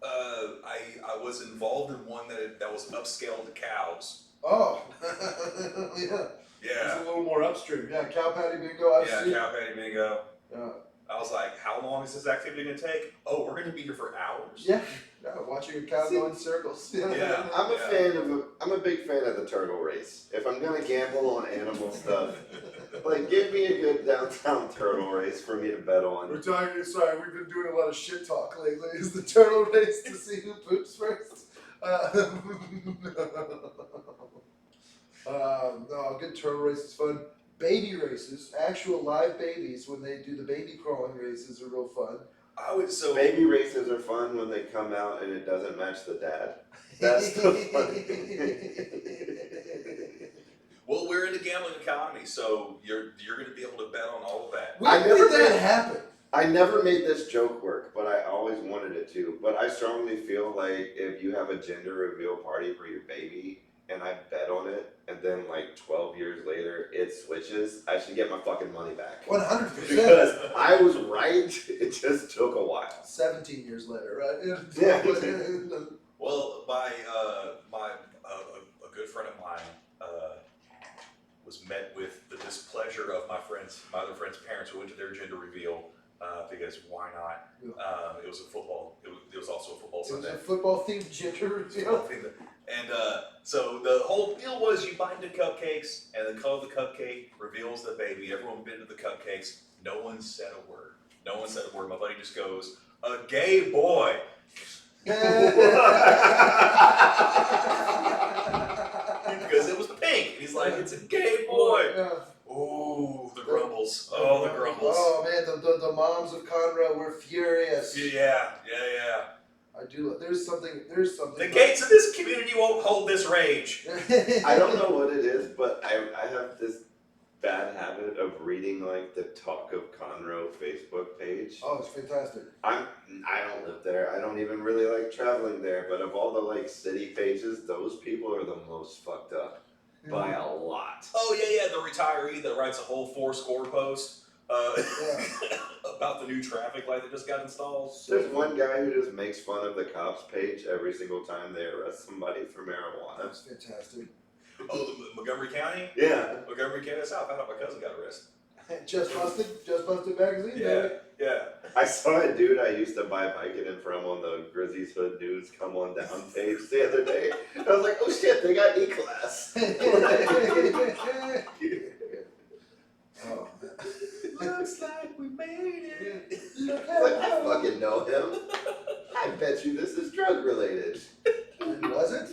I was involved in one that was upscaled to cows. Oh. Yeah. It's Yeah. a little more upstream. Yeah, cow patty bingo. I've Yeah, seen. cow patty bingo. Yeah. I was like, how long is this activity gonna take? Oh, we're gonna be here for hours. Yeah. Yeah, watching a cow go in circles. Yeah. I'm a big fan of the turtle race. If I'm gonna gamble on animal stuff, like give me a good downtown turtle race for me to bet on. We're talking. Sorry, we've been doing a lot of shit talk lately. Is the turtle race to see who poops first? No, good turtle race is fun. Baby races, actual live babies when they do the baby crawling races are real fun. I would so Baby races are fun when they come out and it doesn't match the dad. That's the fun. well, we're in the gambling economy, so you're gonna be able to bet on all of that. When I never did that did. happen? I never made this joke work, but I always wanted it to. But I strongly feel like if you have a gender reveal party for your baby and I bet on it, and then like 12 years later it switches, I should get my fucking money back. 100%. Because I was right, it just took a while. 17 years later, right? Yeah. Well, a good friend of mine was met with the displeasure of my other friend's parents who went to their gender reveal because why not? Yeah. It was a football. It was also a football It was Sunday. a football themed gender reveal. And so the whole deal was you bind the cupcakes, and the color of the cupcake reveals the baby. Everyone bit into the cupcakes. No one said a word. No one said a word. My buddy just goes, "A gay boy." Because it was pink. He's like, "It's a gay boy." Yeah. Ooh, the grumbles. Oh, the grumbles. Oh man, the moms of Conroe were furious. Yeah. I do. There's something. The gates of this community won't hold this rage. I don't know what it is, but I have this bad habit of reading like the Talk of Conroe Facebook page. Oh, it's fantastic. I don't live there. I don't even really like traveling there. But of all the like city pages, those people are the most fucked up by a lot. Oh yeah, the retiree that writes a whole 4-score post about the new traffic light that just got installed. There's one guy who just makes fun of the cops page every single time they arrest somebody for marijuana. That's fantastic. Oh, the Montgomery County? Yeah. Montgomery County, that's how I found out my cousin got arrested. Just busted magazine. Yeah, Baby. yeah. I saw a dude I used to buy Vicodin from on the Grizzlies Hood News Come On Down page the other day. I was like, oh shit, they got E-Class. Oh, Looks like we made it. look I was like, I at fucking know him. I bet you this is drug related. Was it?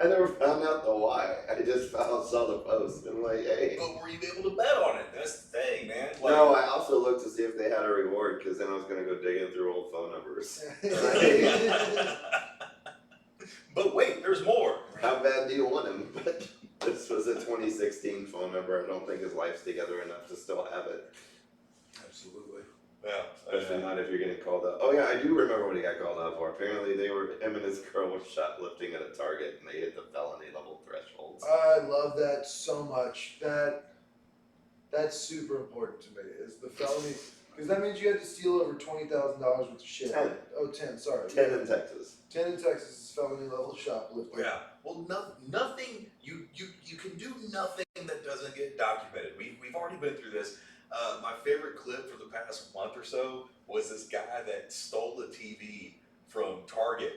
I never found out the why. I just saw the post and I'm like, hey. But were you able to bet on it? That's the thing, man. Like, No, I also looked to see if they had a reward because then I was gonna go digging through old phone numbers. But wait, there's more. How bad do you want him? But this was a 2016 phone number. I don't think his life's together enough to still have it. Absolutely. Yeah. Especially not if you're getting called up. Oh yeah, I do remember what he got called out for. Apparently him and his girl were shoplifting at a Target and they hit the felony level thresholds. I love that so much. That's super important to me. Is the felony because that means you had to steal over $20,000 worth of shit. 10. Oh, 10. Sorry. 10 in Texas. 10 in Texas is felony level shoplifting. Yeah. Well, nothing. You can do nothing that doesn't get documented. We've already been through this. My favorite clip for the past month or so was this guy that stole the TV from Target,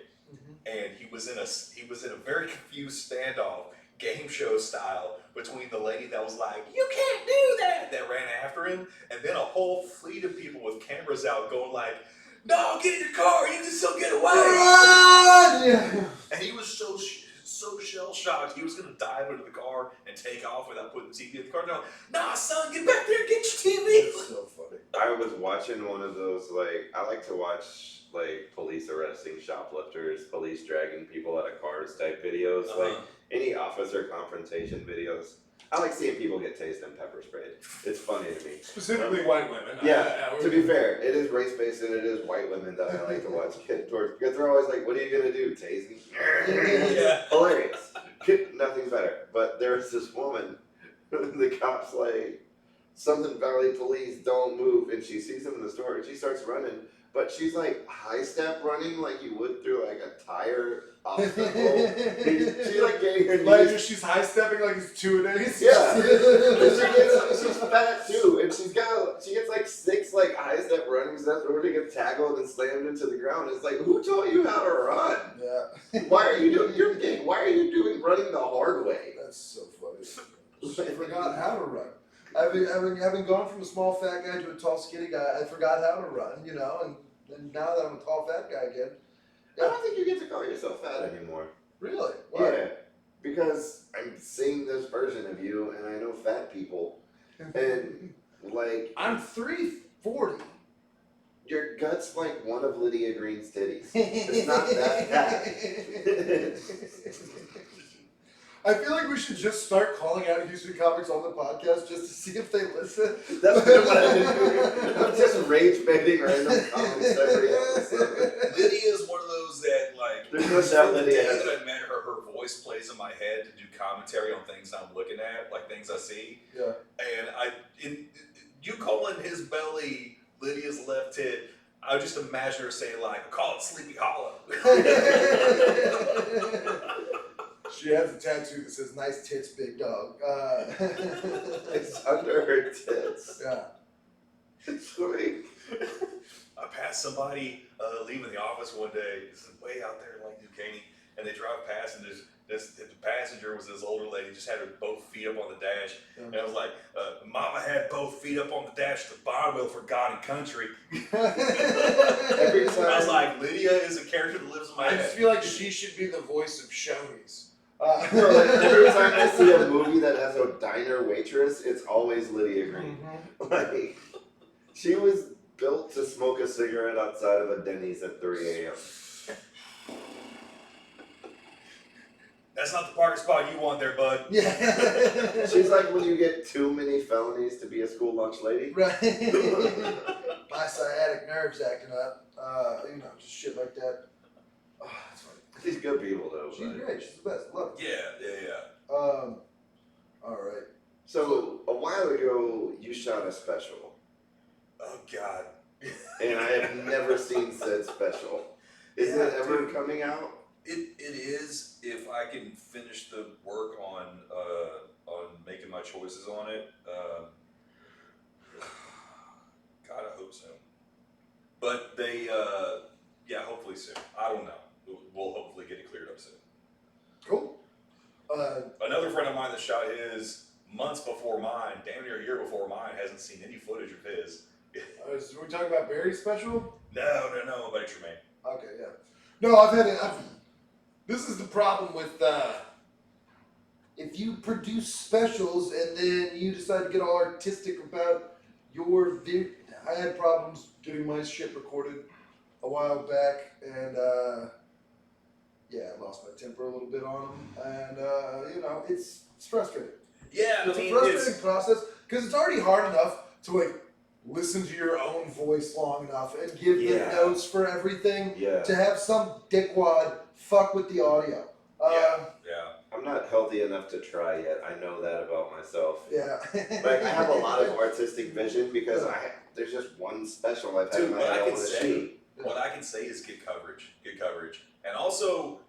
and he was in a very confused standoff, game show style, between the lady that was like, "You can't do that," that ran after him, and then a whole fleet of people with cameras out going like, "No, get in your car, you can still get away." Run! Yeah. And he was so so shell shocked he was gonna dive into the car and take off without putting the TV in the car. They're like, nah, son, get back there, get your TV. It's so funny. I was watching one of those, like, I like to watch, like, police arresting shoplifters, police dragging people out of cars type videos, like, any officer confrontation videos. I like seeing people get tased and pepper sprayed. It's funny to me. Specifically white women. Yeah, to be fair, it is race-based and it is white women that I like to watch get towards, because they're always like, what are you gonna do, tase me? Yeah. Hilarious. Nothing better. But there was this woman, the cops like, something Valley Police, don't move, and she sees him in the store and she starts running, but she's like high step running like you would through like a tire obstacle. She's like getting her Like knees. she's high stepping like it's 2 a days. Yeah. And she's fat too, and she gets like 6 like high step running steps before she gets tackled and slammed into the ground. It's like, who taught you how to run? Yeah. Why are you doing why are you doing running the hard way? That's so funny. I forgot how to run. Having gone from a small fat guy to a tall skinny guy, I forgot how to run, you know, and now that I'm a tall fat guy again. I don't think you get to call yourself fat anymore. Really? Why? Yeah. Because I'm seeing this version of you and I know fat people. And like I'm 340. your gut's like one of Lydia Green's titties. It's not that fat. I feel like we should just start calling out Houston comics on the podcast just to see if they listen. That's kind of what I've been doing. I'm just rage baiting random comics every episode. Lydia is one of those that, like, There's no doubt from the Lydia day has that I met her, her voice plays in my head to do commentary on things I'm looking at, like things I see. Yeah. And you calling his belly Lydia's left tit, I just imagine her saying, like, call it Sleepy Hollow. She has a tattoo that says "Nice tits, big dog." It's under her tits. Yeah. It's like, I passed somebody leaving the office one day. This is way out there in Lake Duquesne, and they drive past, and the passenger was this older lady, just had her both feet up on the dash, Yeah. and I was like, "Mama had both feet up on the dash of the bond wheel for God and country." every time. I was like, Lydia is a character that lives in my I head. just feel like she should be the voice of Shoney's. No, like every time I see a movie that has a diner waitress, it's always Lydia Green. Like, she was built to smoke a cigarette outside of a Denny's at 3 a.m. That's not the parking spot you want there, bud. Yeah. She's like when you get too many felonies to be a school lunch lady. Right. My sciatic nerves acting up. You know, just shit like that. Oh, that's funny. She's good people though. She's but- great. She's the best. Love her. Yeah. All right. So a while ago, you shot a special, Oh God. and I have never seen said special. Is Yeah, it ever dude. coming out? It is, if I can finish the work on making my choices on it. God, I hope so. But they, yeah, hopefully soon. I don't know. We'll hopefully get it cleared up soon. Cool. Another friend of mine that shot his months before mine, damn near a year before mine, hasn't seen any footage of his. So we're talking about Barry's special? No, my buddy Tremaine. Okay. Yeah. No, I've had it. This is the problem with if you produce specials and then you decide to get all artistic about your vid. I had problems getting my shit recorded a while back, and yeah, I lost my temper a little bit on them, and you know, it's frustrating. Yeah, It's a frustrating process because it's already hard enough to like listen to your own voice long enough and give the Yeah. notes for everything. Yeah. To have some dickwad fuck with the audio. yeah. I'm not healthy enough to try yet. I know that about myself. Yeah. Like I have a lot of artistic vision because there's just one special I've had Dude, in my what I head I can want to say, shoot. what I can say is get coverage, and also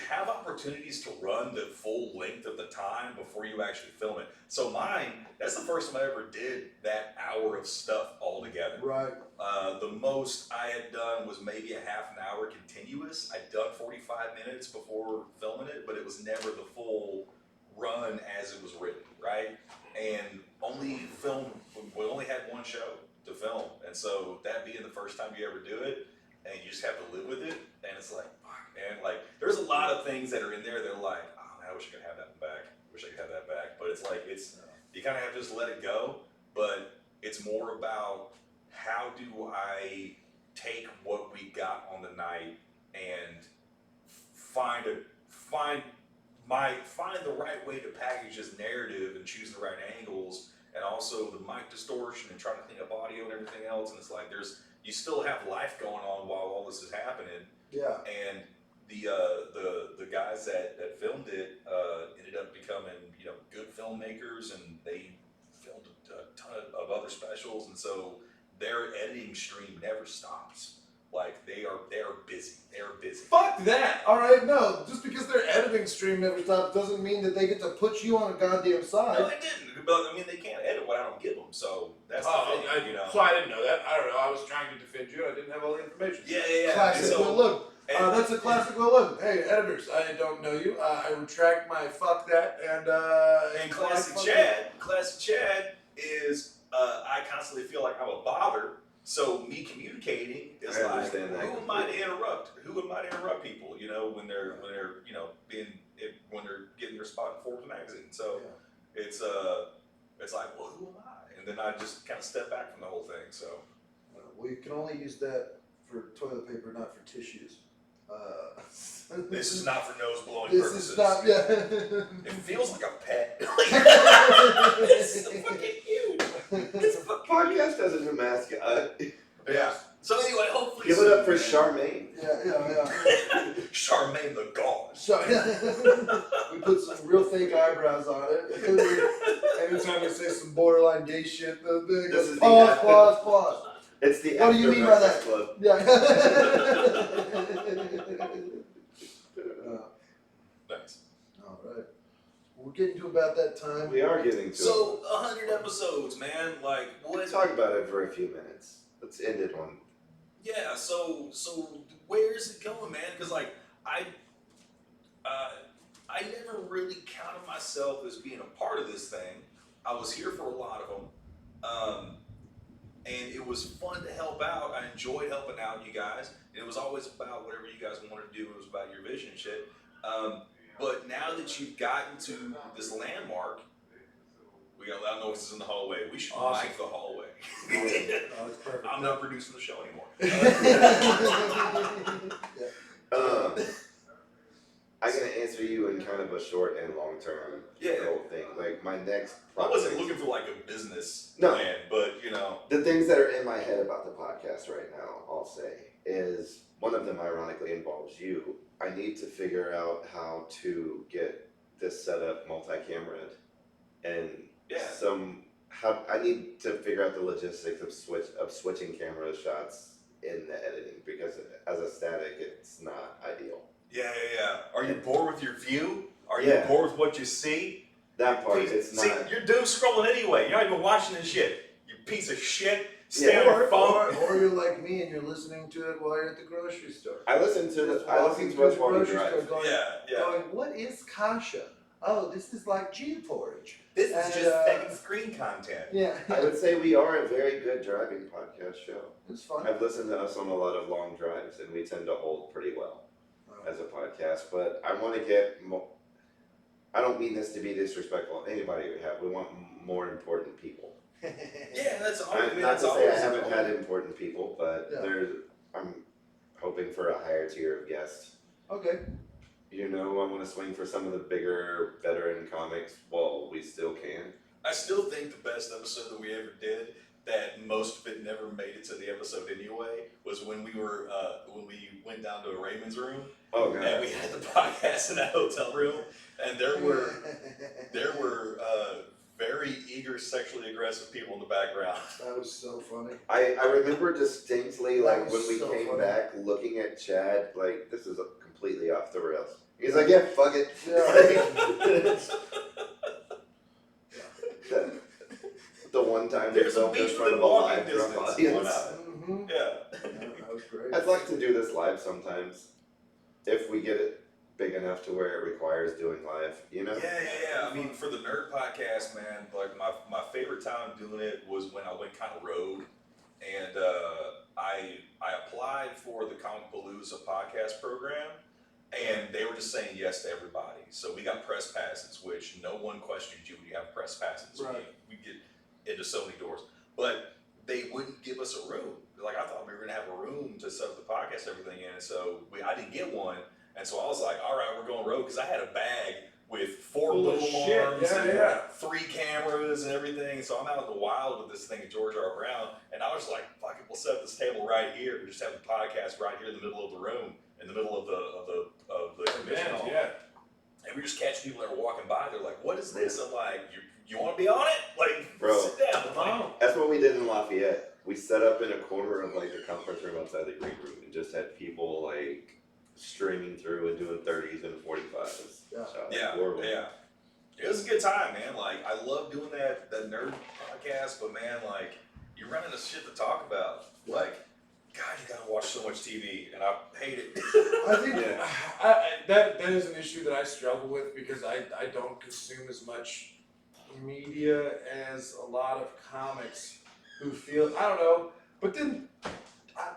have opportunities to run the full length of the time before you actually film it. So mine, that's the first time I ever did that hour of stuff all together. Right. The most I had done was maybe a half an hour continuous. I'd done 45 minutes before filming it, but it was never the full run as it was written, right? And we only had one show to film. And so that being the first time you ever do it, and you just have to live with it, and it's like, fuck, man, like, there's a lot of things that are in there that are like, but it's like you kind of have to just let it go. But it's more about how do I take what we got on the night and find the right way to package this narrative and choose the right angles, and also the mic distortion and trying to clean up audio and everything else. And it's like you still have life going on while all this is happening. Yeah. And the guys that filmed it ended up becoming good filmmakers, and they filmed a ton of other specials, and so their editing stream never stops. Like they are busy. They're busy. Fuck that! Alright, no. Just because their editing stream never stops doesn't mean that they get to put you on a goddamn side. No, they didn't. But I mean, they can't edit what I don't give them. So that's the thing. So I didn't know that. I don't know. I was trying to defend you. I didn't have all the information. Yeah. Classic And so- Will Look. and- That's a classic Will Look. Hey, editors, I don't know you. I retract my fuck that And classic Chad is I constantly feel like I'm a bother. So me communicating is I like, understand that who am I to interrupt? Who am I to interrupt people? When they're when they're getting their spot in Forbes magazine. So it's like, well, who am I? And then I just kind of step back from the whole thing. So Well, you can only use that for toilet paper, not for tissues. this is not for nose blowing This purposes. is not. Yeah. It feels like a pet. It's so fucking huge. It's fucking Podcast has a new mascot. yeah. So anyway, hopefully Give it up for soon, Charmaine. Yeah. Charmaine the God. So we put some real fake eyebrows on it. Anytime we say some borderline gay shit, the thing This goes is pause. It's the What do you After mean by Breakfast that? Club. Yeah. Nice. All right. We're getting to about that time. We are getting to So 100 episodes, man. Like it. what? Let's talk about it for a few minutes. Let's end it on. Yeah. So where is it going, man? Because like I never really counted myself as being a part of this thing. I was here for a lot of them. And it was fun to help out. I enjoyed helping out you guys. And it was always about whatever you guys wanted to do. It was about your vision and shit. But now that you've gotten to this landmark, we got loud noises in the hallway. We should Awesome. mic the hallway. Oh, it's perfect. I'm not producing the show anymore. I'm gonna answer you in kind of a short and long term goal thing. Like my next I wasn't project- looking for like a business No. plan, but The things that are in my head about the podcast right now, I'll say, is one of them ironically involves you. I need to figure out how to get this set up multi-cameraed, and I need to figure out the logistics of switching camera shots in the editing, because as a static, it's not ideal. yeah. Are you bored with your view? Are you Yeah. bored with what you see? That part, Please- it's see, not. you're doom scrolling anyway. You're not even watching this shit. You piece of shit. Stay on your phone. Or you're like me and you're listening to it while you're at the grocery store. I listen to Just I listen walking to through a the Party grocery Drive. store going, Yeah. going, what is kasha? Oh, this is like G porridge. This And, is just second screen content. Yeah. I would say we are a very good driving podcast show. It's fun. I've listened to us on a lot of long drives, and we tend to hold pretty well as a podcast. But I want to get more. I don't mean this to be disrespectful to anybody we have. We want more important people. Yeah, that's all. Not to that's say I always haven't the had goal. important people, but Yeah. I'm hoping for a higher tier of guests. Okay. I want to swing for some of the bigger veteran comics while we still can. I still think the best episode that we ever did, that most of it never made it to the episode anyway, was when we went down to Raymond's room Oh and god. we had the podcast in that hotel room, and there were very eager, sexually aggressive people in the background. That was so funny. I remember distinctly, That like, was when we so came funny. back, looking at Chad, like, this is completely off the rails. He's like, yeah, fuck it. The one time they There's a filmed in beach front of within a walking live drum distance. audience. Why not? Mm-hmm. Yeah. That was great. I'd like to do this live sometimes, if we get it big enough to where it requires doing live, Yeah. I mean, for the Nerd Podcast, man, like my favorite time doing it was when I went kind of rogue, and I applied for the Comic Palooza podcast program, And they were just saying yes to everybody. So we got press passes, which no one questioned you when you have press passes. Right. We get into so many doors. But they wouldn't give us a room. Like, I thought we were going to have a room to set up the podcast, everything in. And so I didn't get one. And so I was like, all right, we're going rogue. Because I had a bag with 4 Full of boom shit. alarms Yeah, and yeah. 3 cameras and everything. So I'm out in the wild with this thing at George R. Brown. And I was like, fuck it, we'll set up this table right here. We just have the podcast right here in the middle of the room, in the middle of the convention hall. Yeah. And we just catch people that are walking by. They're like, what is this? I'm like, you want to be on it? Like, Bro. sit down. I'm like, Wow. That's what we did in Lafayette. We set up in a corner of like the conference room outside the green room and just had people like streaming through and doing 30s and 45s. Yeah. So, yeah, horrible. yeah. It was a good time, man. Like, I love doing that nerd podcast, but man, like, you're running out of shit to talk about. Like, God, you gotta watch so much TV, and I hate it. I think Yeah. That is an issue that I struggle with because I don't consume as much media as a lot of comics who feel, I don't know, but then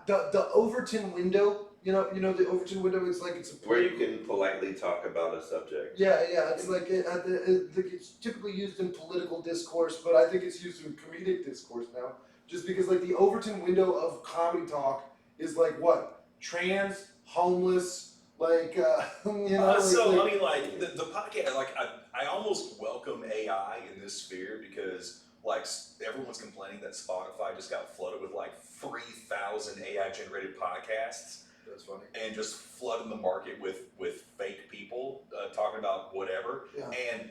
the Overton window, you know the Overton window. It's like it's a Where you can politely talk about a subject. Yeah, it's like it's typically used in political discourse, but I think it's used in comedic discourse now. Just because like the Overton window of comedy talk is like what? Trans, homeless, like you know. So, I mean, like, the podcast, like, I almost welcome AI in this sphere because, like, everyone's complaining that Spotify just got flooded with, like, 3,000 AI-generated podcasts. That's funny. And just flooding the market with fake people talking about whatever. Yeah. And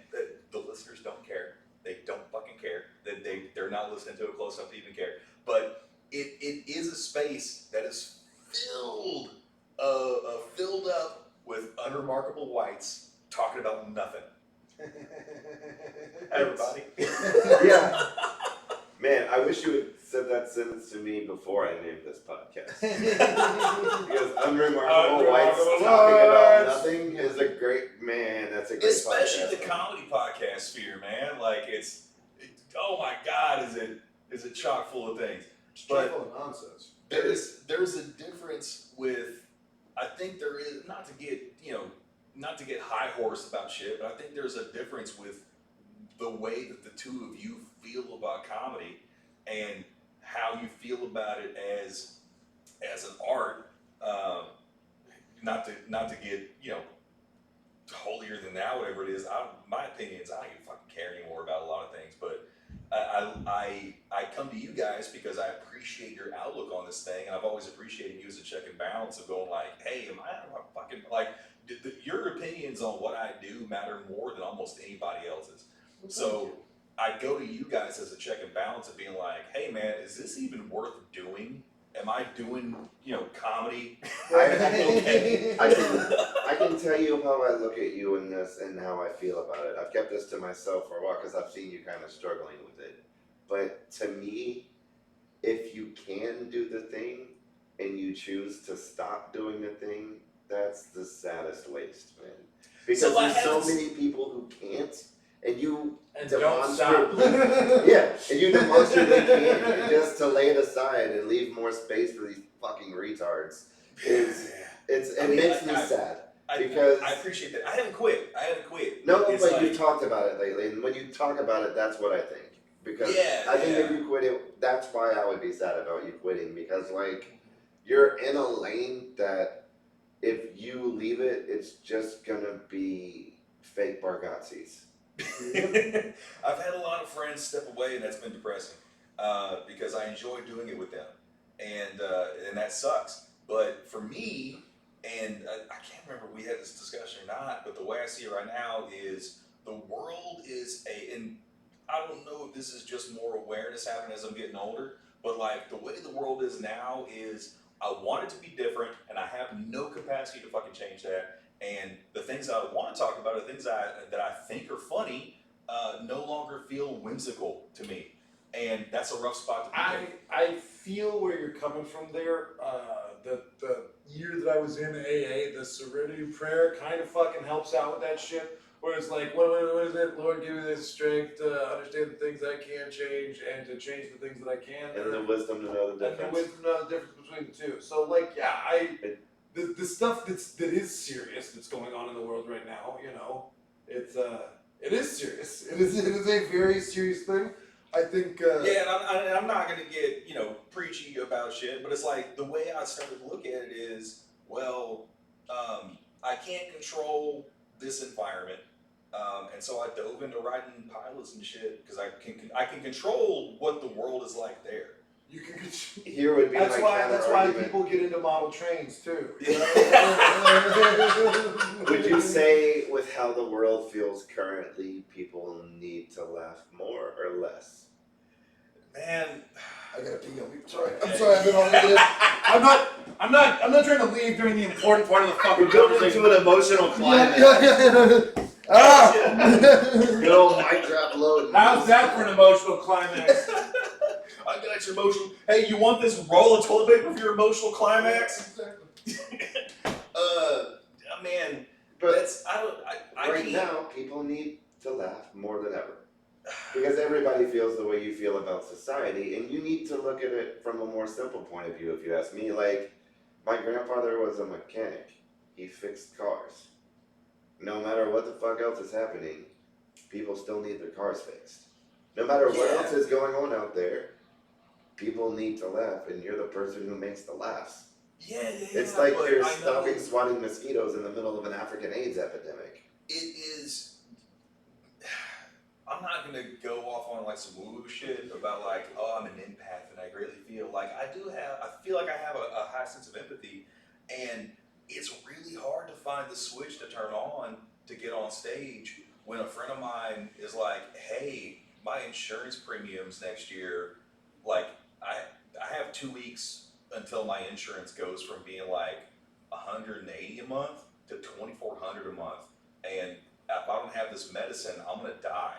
the listeners don't care. They don't fucking care. They're not listening to it close enough to even care. But it is a space that is filled up with unremarkable whites talking about nothing. Everybody. Yeah. Man, I wish you had said that sentence to me before I named this podcast. Because unremarkable whites Unremarkable talking about whites. nothing is a great, man, that's a great Especially podcast. the comedy podcast sphere, man. Like, oh my God, is it chock full of things. But Full of nonsense. there's a difference with, I think there is, not to get high horse about shit, but I think there's a difference with the way that the two of you feel about comedy and how you feel about it as an art. Not to get holier than thou, whatever it is. My opinion is I don't even fucking care anymore about a lot of things, but I come to you guys because I appreciate your outlook on this thing, and I've always appreciated you as a check and balance of going like, hey, am I fucking like your opinions on what I do matter more than almost anybody else's. So I go to you guys as a check and balance of being like, hey man, is this even worth doing? Am I doing comedy? Okay. I can tell you how I look at you in this and how I feel about it. I've kept this to myself for a while because I've seen you kind of struggling with it. But to me, if you can do the thing and you choose to stop doing the thing, that's the saddest waste, man. Because So there's so happens- many people who can't, and you And don't stop. yeah, and you demonstrably can just to lay it aside and leave more space for these fucking retards. It makes me sad. Because- I appreciate that. I haven't quit. No, It's but like, you've talked about it lately, and when you talk about it, that's what I think. Because Yeah, I think if yeah. you quit it, that's why I would be sad about you quitting. Because like, you're in a lane that if you leave it, it's just gonna be fake Bargazzis. I've had a lot of friends step away, and that's been depressing because I enjoy doing it with them, and that sucks. But for me, and I can't remember if we had this discussion or not, but the way I see it right now is the world is and I don't know if this is just more awareness happening as I'm getting older, but like the way the world is now is I want it to be different, and I have no capacity to fucking change that. And the things I want to talk about are things that I think are funny, no longer feel whimsical to me, and that's a rough spot to be in. I feel where you're coming from there. The year that I was in AA, the Serenity Prayer kind of fucking helps out with that shit. Where it's like, what is it? Lord, give me this strength to understand the things I can change and to change the things that I can. And the wisdom to know the And the difference. wisdom, know the difference between the two. So, like, yeah, the stuff that is serious that's going on in the world right now, you know, it is serious. It is a very serious thing. I think. Yeah, and I'm not gonna get preachy about shit, but it's like the way I started to look at it is, well, I can't control this environment, and so I dove into writing pilots and shit because I can control what the world is like there. You can. Here would be That's my why counter-argument. people get into model trains too. Would you say, with how the world feels currently, people need to laugh more or less? Man, I gotta pee. I'm sorry. I'm sorry. I've been on it. I'm not trying to leave during the important part of the fucking We're building conversation. into an emotional climax. Yeah. Ah. Good old mic drop load. How's that for an emotional climax? I got your emotional. Hey, you want this roll of toilet paper for your emotional climax? Man, But that's I right can't. now, people need to laugh more than ever. Because everybody feels the way you feel about society, and you need to look at it from a more simple point of view, if you ask me. Like, my grandfather was a mechanic. He fixed cars. No matter what the fuck else is happening, people still need their cars fixed. No matter what Yeah. else is going on out there, people need to laugh, and you're the person who makes the laughs. Yeah. It's like but you're I know swatting mosquitoes in the middle of an African AIDS epidemic. it is. I'm not gonna go off on like some woo shit about like, oh, I'm an empath and I greatly feel like I feel like I have a high sense of empathy, and it's really hard to find the switch to turn on to get on stage when a friend of mine is like, hey, my insurance premiums next year, like I have 2 weeks until my insurance goes from being like $180 a month to $2,400 a month, and if I don't have this medicine, I'm gonna die.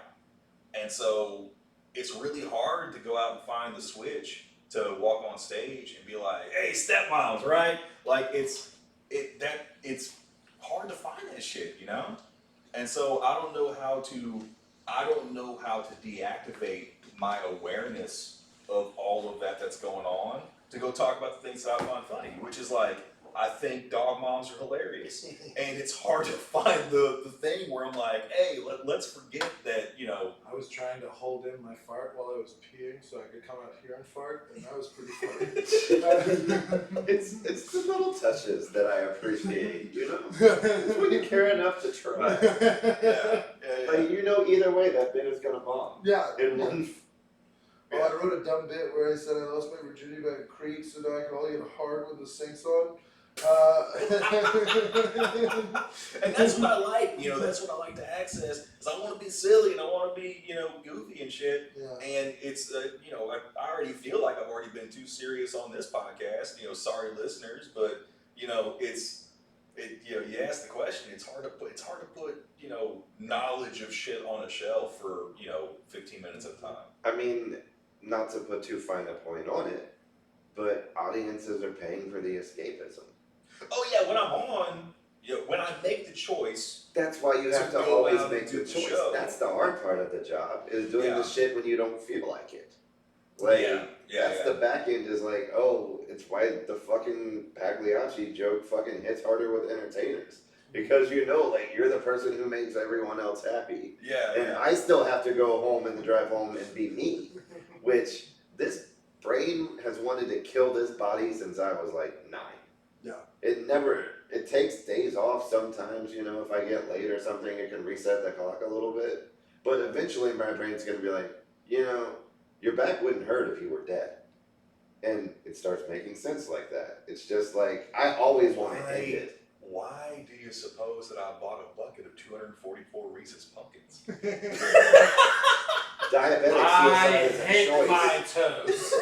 And so it's really hard to go out and find the switch to walk on stage and be like, hey, stepmoms, right? Like it's hard to find that shit, you know? And so I don't know how to deactivate my awareness of all of that's going on to go talk about the things that I find funny, which is like, I think dog moms are hilarious. And it's hard to find the thing where I'm like, hey, let's forget that, I was trying to hold in my fart while I was peeing so I could come out here and fart, and that was pretty funny. It's the little touches that I appreciate, you know? It's when you care enough to try. yeah. Like, you know, either way, that bit is gonna bomb. Yeah. In one. Oh, I wrote a dumb bit where I said I lost my virginity by a creek, so now I can only get hard when the sink's on. And that's what I like, that's what I like to access, is I want to be silly and I want to be, goofy and shit. Yeah. And it's, I already feel like I've already been too serious on this podcast, sorry listeners, but, you ask the question, it's hard to put, knowledge of shit on a shelf for, 15 minutes at a time. I mean, not to put too fine a point on it, but audiences are paying for the escapism. Oh yeah, when I'm on, when I make the choice. That's why you have To to go always out make and the do the choice. show. That's the hard part of the job, is doing Yeah. the shit when you don't feel like it. Like, that's the back end is like, oh, it's why the fucking Pagliacci joke fucking hits harder with entertainers. Because like, you're the person who makes everyone else happy. Yeah. And I still have to go home and drive home and be me. Which, this brain has wanted to kill this body since I was like 9. Yeah. It takes days off sometimes, if I get late or something, it can reset the clock a little bit. But eventually my brain's gonna be like, your back wouldn't hurt if you were dead. And it starts making sense like that. It's just like, I always want to end it. Why do you suppose that I bought a bucket of 244 Reese's Pumpkins? Diabetic I suicide is a hate choice. my toes.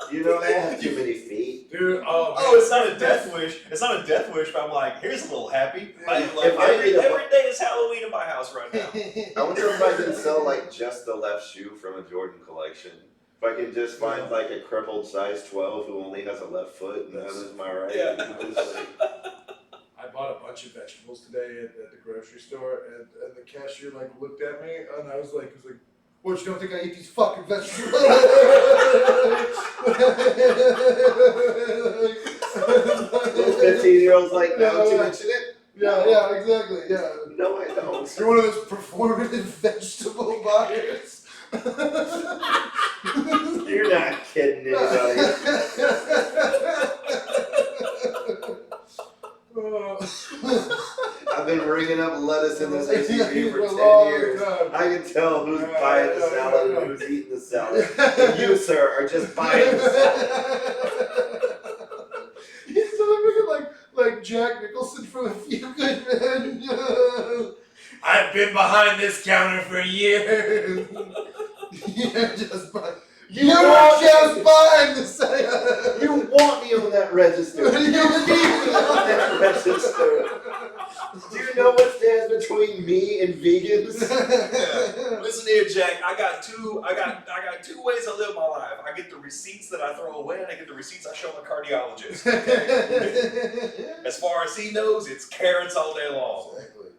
I have too many feet. Dude, Oh, it's not a death wish. It's not a death wish, but I'm like, here's a little happy. If I Every need a- day is Halloween in my house right now. I wonder if I can sell like just the left shoe from a Jordan collection. If I can just find like a crippled size 12 who only has a left foot and that is my right. Yeah. It's like, I bought a bunch of vegetables today at the grocery store, and the cashier looked at me, and I was like, What, you don't think I eat these fucking vegetables? little 15-year-old's like, now to Yeah. mention it? Yeah, exactly. Yeah. No, I don't. You're one of those performative vegetable buyers. You're not kidding anybody. I've been ringing up lettuce in this ATV for 10 years. I can tell who's buying the salad and who's eating the salad. And you, sir, are just buying the salad. He's looking like Jack Nicholson from A Few Good Men. I've been behind this counter for years. You're just buying. You You're want- just buying the salad. You want me on that register. You need me on that register. Do you know what stands between me and vegans? Listen here, Jack. I got two ways I live my life. I get the receipts that I throw away, and I get the receipts I show my cardiologist. As far as he knows, it's carrots all day long. Exactly.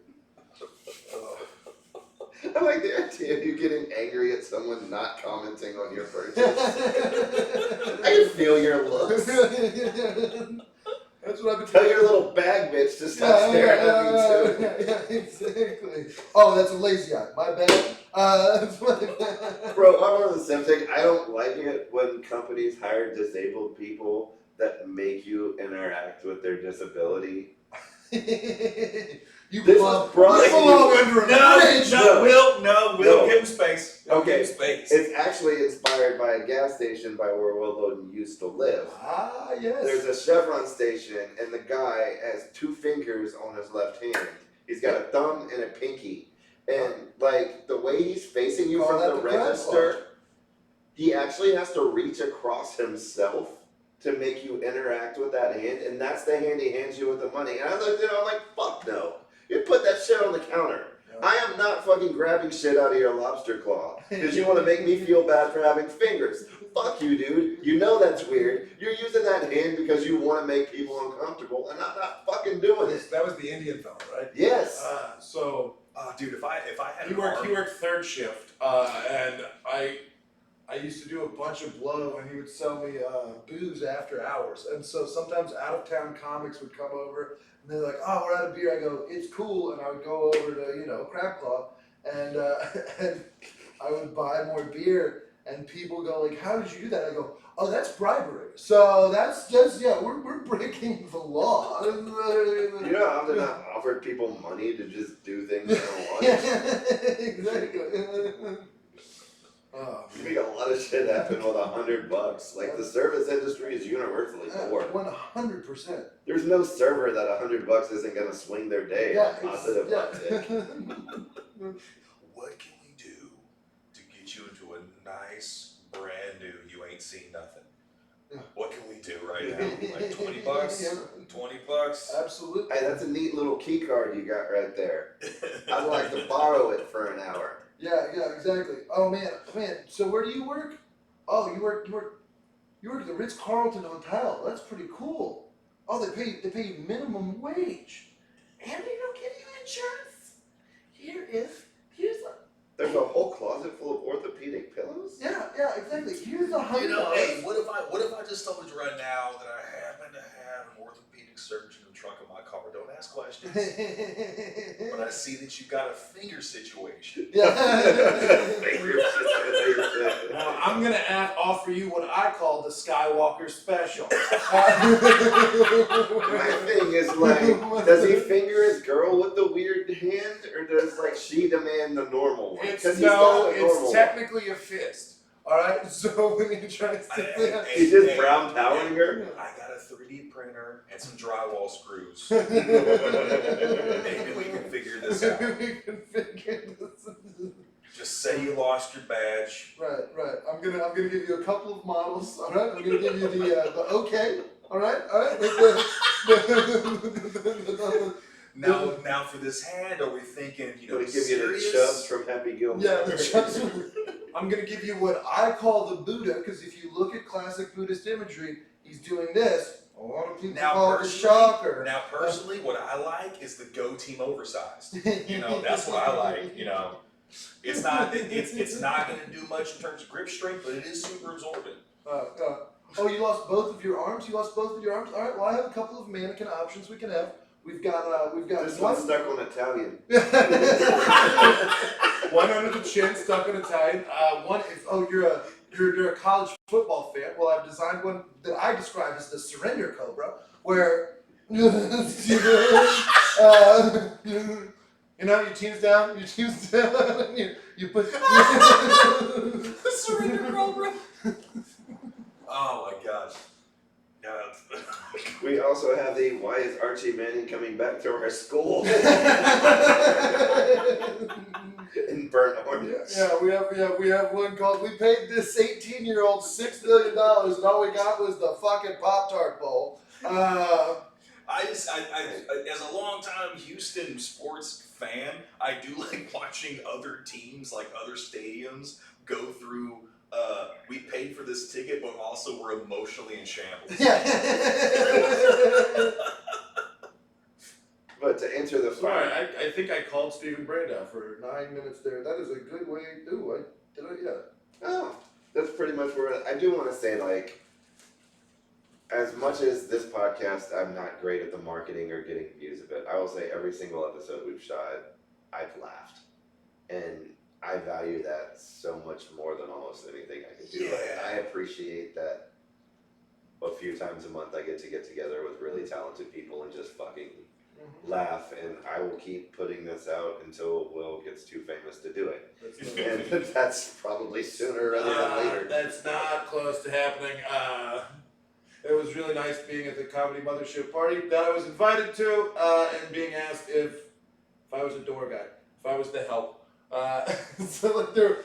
I like the idea of you getting angry at someone not commenting on your purchase. I can feel your looks. That's what I've been Tell your little bag bitch to stop staring at me too. Yeah, exactly. Oh, that's a lazy eye. My bad. That's my bad. Bro, I'm on the same thing. I don't like it when companies hire disabled people that make you interact with their disability. You This belong, was brought you to you- belong under a bridge. Will, No. give him space. Okay. Give him space. It's actually inspired by a gas station by where Will Loden used to live. Ah, yes. There's a Chevron station, and the guy has 2 fingers on his left hand. He's got a thumb and a pinky. And, like, the way he's facing you Call from that the the crab register, he actually has to reach across himself to make you interact with that hand, and that's the hand he hands you with the money. And I looked at it, I'm like, fuck no. You put that shit on the counter. I am not fucking grabbing shit out of your lobster claw because you want to make me feel bad for having fingers. Fuck you, dude. You know that's weird. You're using that hand because you want to make people uncomfortable, and I'm not fucking doing it. That was the Indian fella, right? Yes. So Dude, if I had he an arm- worked third shift, and I used to do a bunch of blow, and he would sell me booze after hours. And so sometimes out of town comics would come over, and they're like, "Oh, we're out of beer." I go, "It's cool," and I would go over to Crab Claw, and and I would buy more beer. And people go like, "How did you do that?" I go, "Oh, that's bribery. So that's just we're breaking the law." You know how often I've offered people money to just do things they don't want? Exactly. You make a lot of shit happen with $100. Like, the service industry is universally poor. 100%. There's no server that $100 isn't gonna swing their day on a positive uptick. What can we do to get you into a nice, brand new, you ain't seen nothing? Yeah. What can we do right now? Like $20? Yeah. $20? Absolutely. Hey, that's a neat little key card you got right there. I'd like to borrow it for an hour. Yeah, exactly. Oh man. So where do you work? Oh, you work at the Ritz-Carlton Hotel. That's pretty cool. Oh, they pay you minimum wage, and they don't give you insurance. Here's a There's a whole closet full of orthopedic pillows? yeah, exactly. Here's $100. Hey, what if I just told you right now that I happen to have an orthopedic surgeon in the trunk of my car? Don't ask questions. But I see that you got a finger situation. Yeah. now I'm gonna offer you what I call the Skywalker special. My thing is like, does he finger his girl with the weird hand, or does like she demand the normal one? 'Cause he's got a normal it's technically a fist. All right, so when he tries to, one. He's just brown powering her. I got a 3D printer and some drywall screws. Maybe we can figure this out. We can figure this out. Just say you lost your badge. Right. I'm gonna give you a couple of models. All right. I'm gonna give you the okay. All right. Like Now for this hand, are we thinking, Gonna give you the serious? chubs from Happy Gilmore. I'm gonna give you what I call the Buddha, because if you look at classic Buddhist imagery, he's doing this. A lot of people Now call it the personally, shocker. now personally, what I like is the Go Team oversized. That's what I like. It's not going to do much in terms of grip strength, but it is super absorbent. Oh, you lost both of your arms? You lost both of your arms? Alright, well I have a couple of mannequin options we can have. We've got This one's stuck on Italian. One under the chin, stuck in Italian. One is you're a college football fan. Well, I've designed one that I describe as the surrender cobra, where you know, your team's down, and you put Surrender cobra. Oh my gosh. Yeah. We also have the why is Archie Manning coming back to our school in burnt orange. we have one called we paid this 18-year-old $6 million and all we got was the fucking Pop-Tart bowl. I as a long-time Houston sports fan, I do like watching other teams, like other stadiums, go through. We paid for this ticket, but also we're emotionally in shambles. But to enter the Sorry, fight, I think I called Stephen Branda for 9 minutes there. That is a good way. oh, that's pretty much where I do want to say, like, as much as this podcast, I'm not great at the marketing or getting views of it. I will say every single episode we've shot, I've laughed, and I value that so much more than almost anything I can do. Yeah. Like, I appreciate that a few times a month I get together with really talented people and just fucking laugh, and I will keep putting this out until Will gets too famous to do it. And that's probably sooner rather than later. That's not close to happening. It was really nice being at the Comedy Mothership party that I was invited to, and being asked if I was a door guy, if I was the help. So like there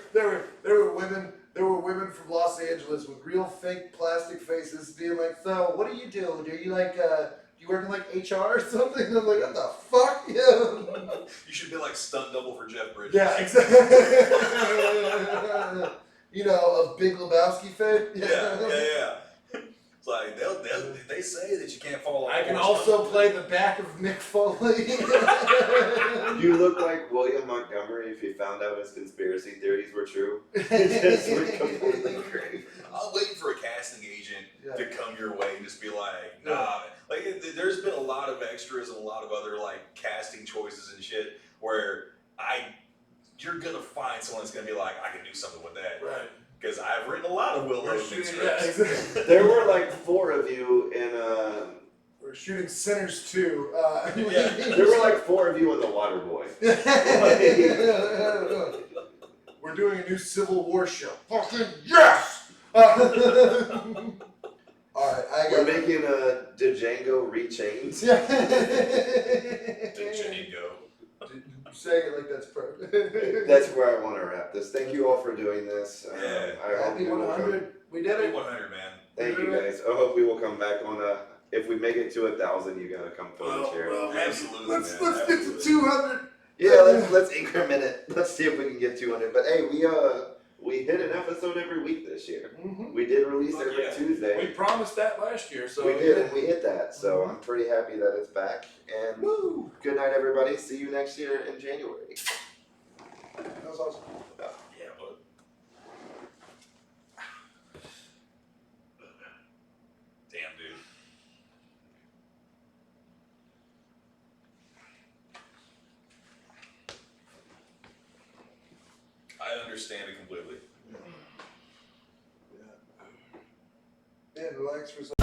were women from Los Angeles with real fake plastic faces being like, so what do you do? Are you like you work in like HR or something? And I'm like, what the fuck? Yeah. You should be like stunt double for Jeff Bridges. Yeah, exactly. You know, of Big Lebowski fame. Yeah. It's like they say that you can't fall off. I can also play the back of Mick Foley. You look like William Montgomery if you found out his conspiracy theories were true. It just went completely crazy. I'm waiting for a casting agent Yeah. to come your way and just be like, nah. Like, there's been a lot of extras and a lot of other like casting choices and shit where you're gonna find someone that's gonna be like, I can do something with that. Right. Because I've written a lot of Will We're Logan shooting, scripts. exactly. There were like 4 of you in We're shooting Sinners 2. there were like 4 of you in The Water Boy. We're doing a new Civil War show. Fucking yes! Alright, I We're got making a Django Rechained. Django. saying it like that's perfect. That's where I want to wrap this. Thank you all for doing this. Yeah. I hope Happy we will come. 100. We did it. 100, man. Thank you guys. I hope we will come back on if we make it to 1,000, you gotta come fill the chair. Absolutely, Let's man. get to Absolutely. 200. Yeah, let's increment it. Let's see if we can get 200. But hey, we hit an episode every week this year. Mm-hmm. We did release Fuck every yeah. Tuesday. We promised that last year, so We did, and we hit that. So I'm pretty happy that it's back. And Woo! good night, everybody. See you next year in January. That was awesome. Yeah, but. Damn, dude. I understand it completely. Yeah, relax for a second.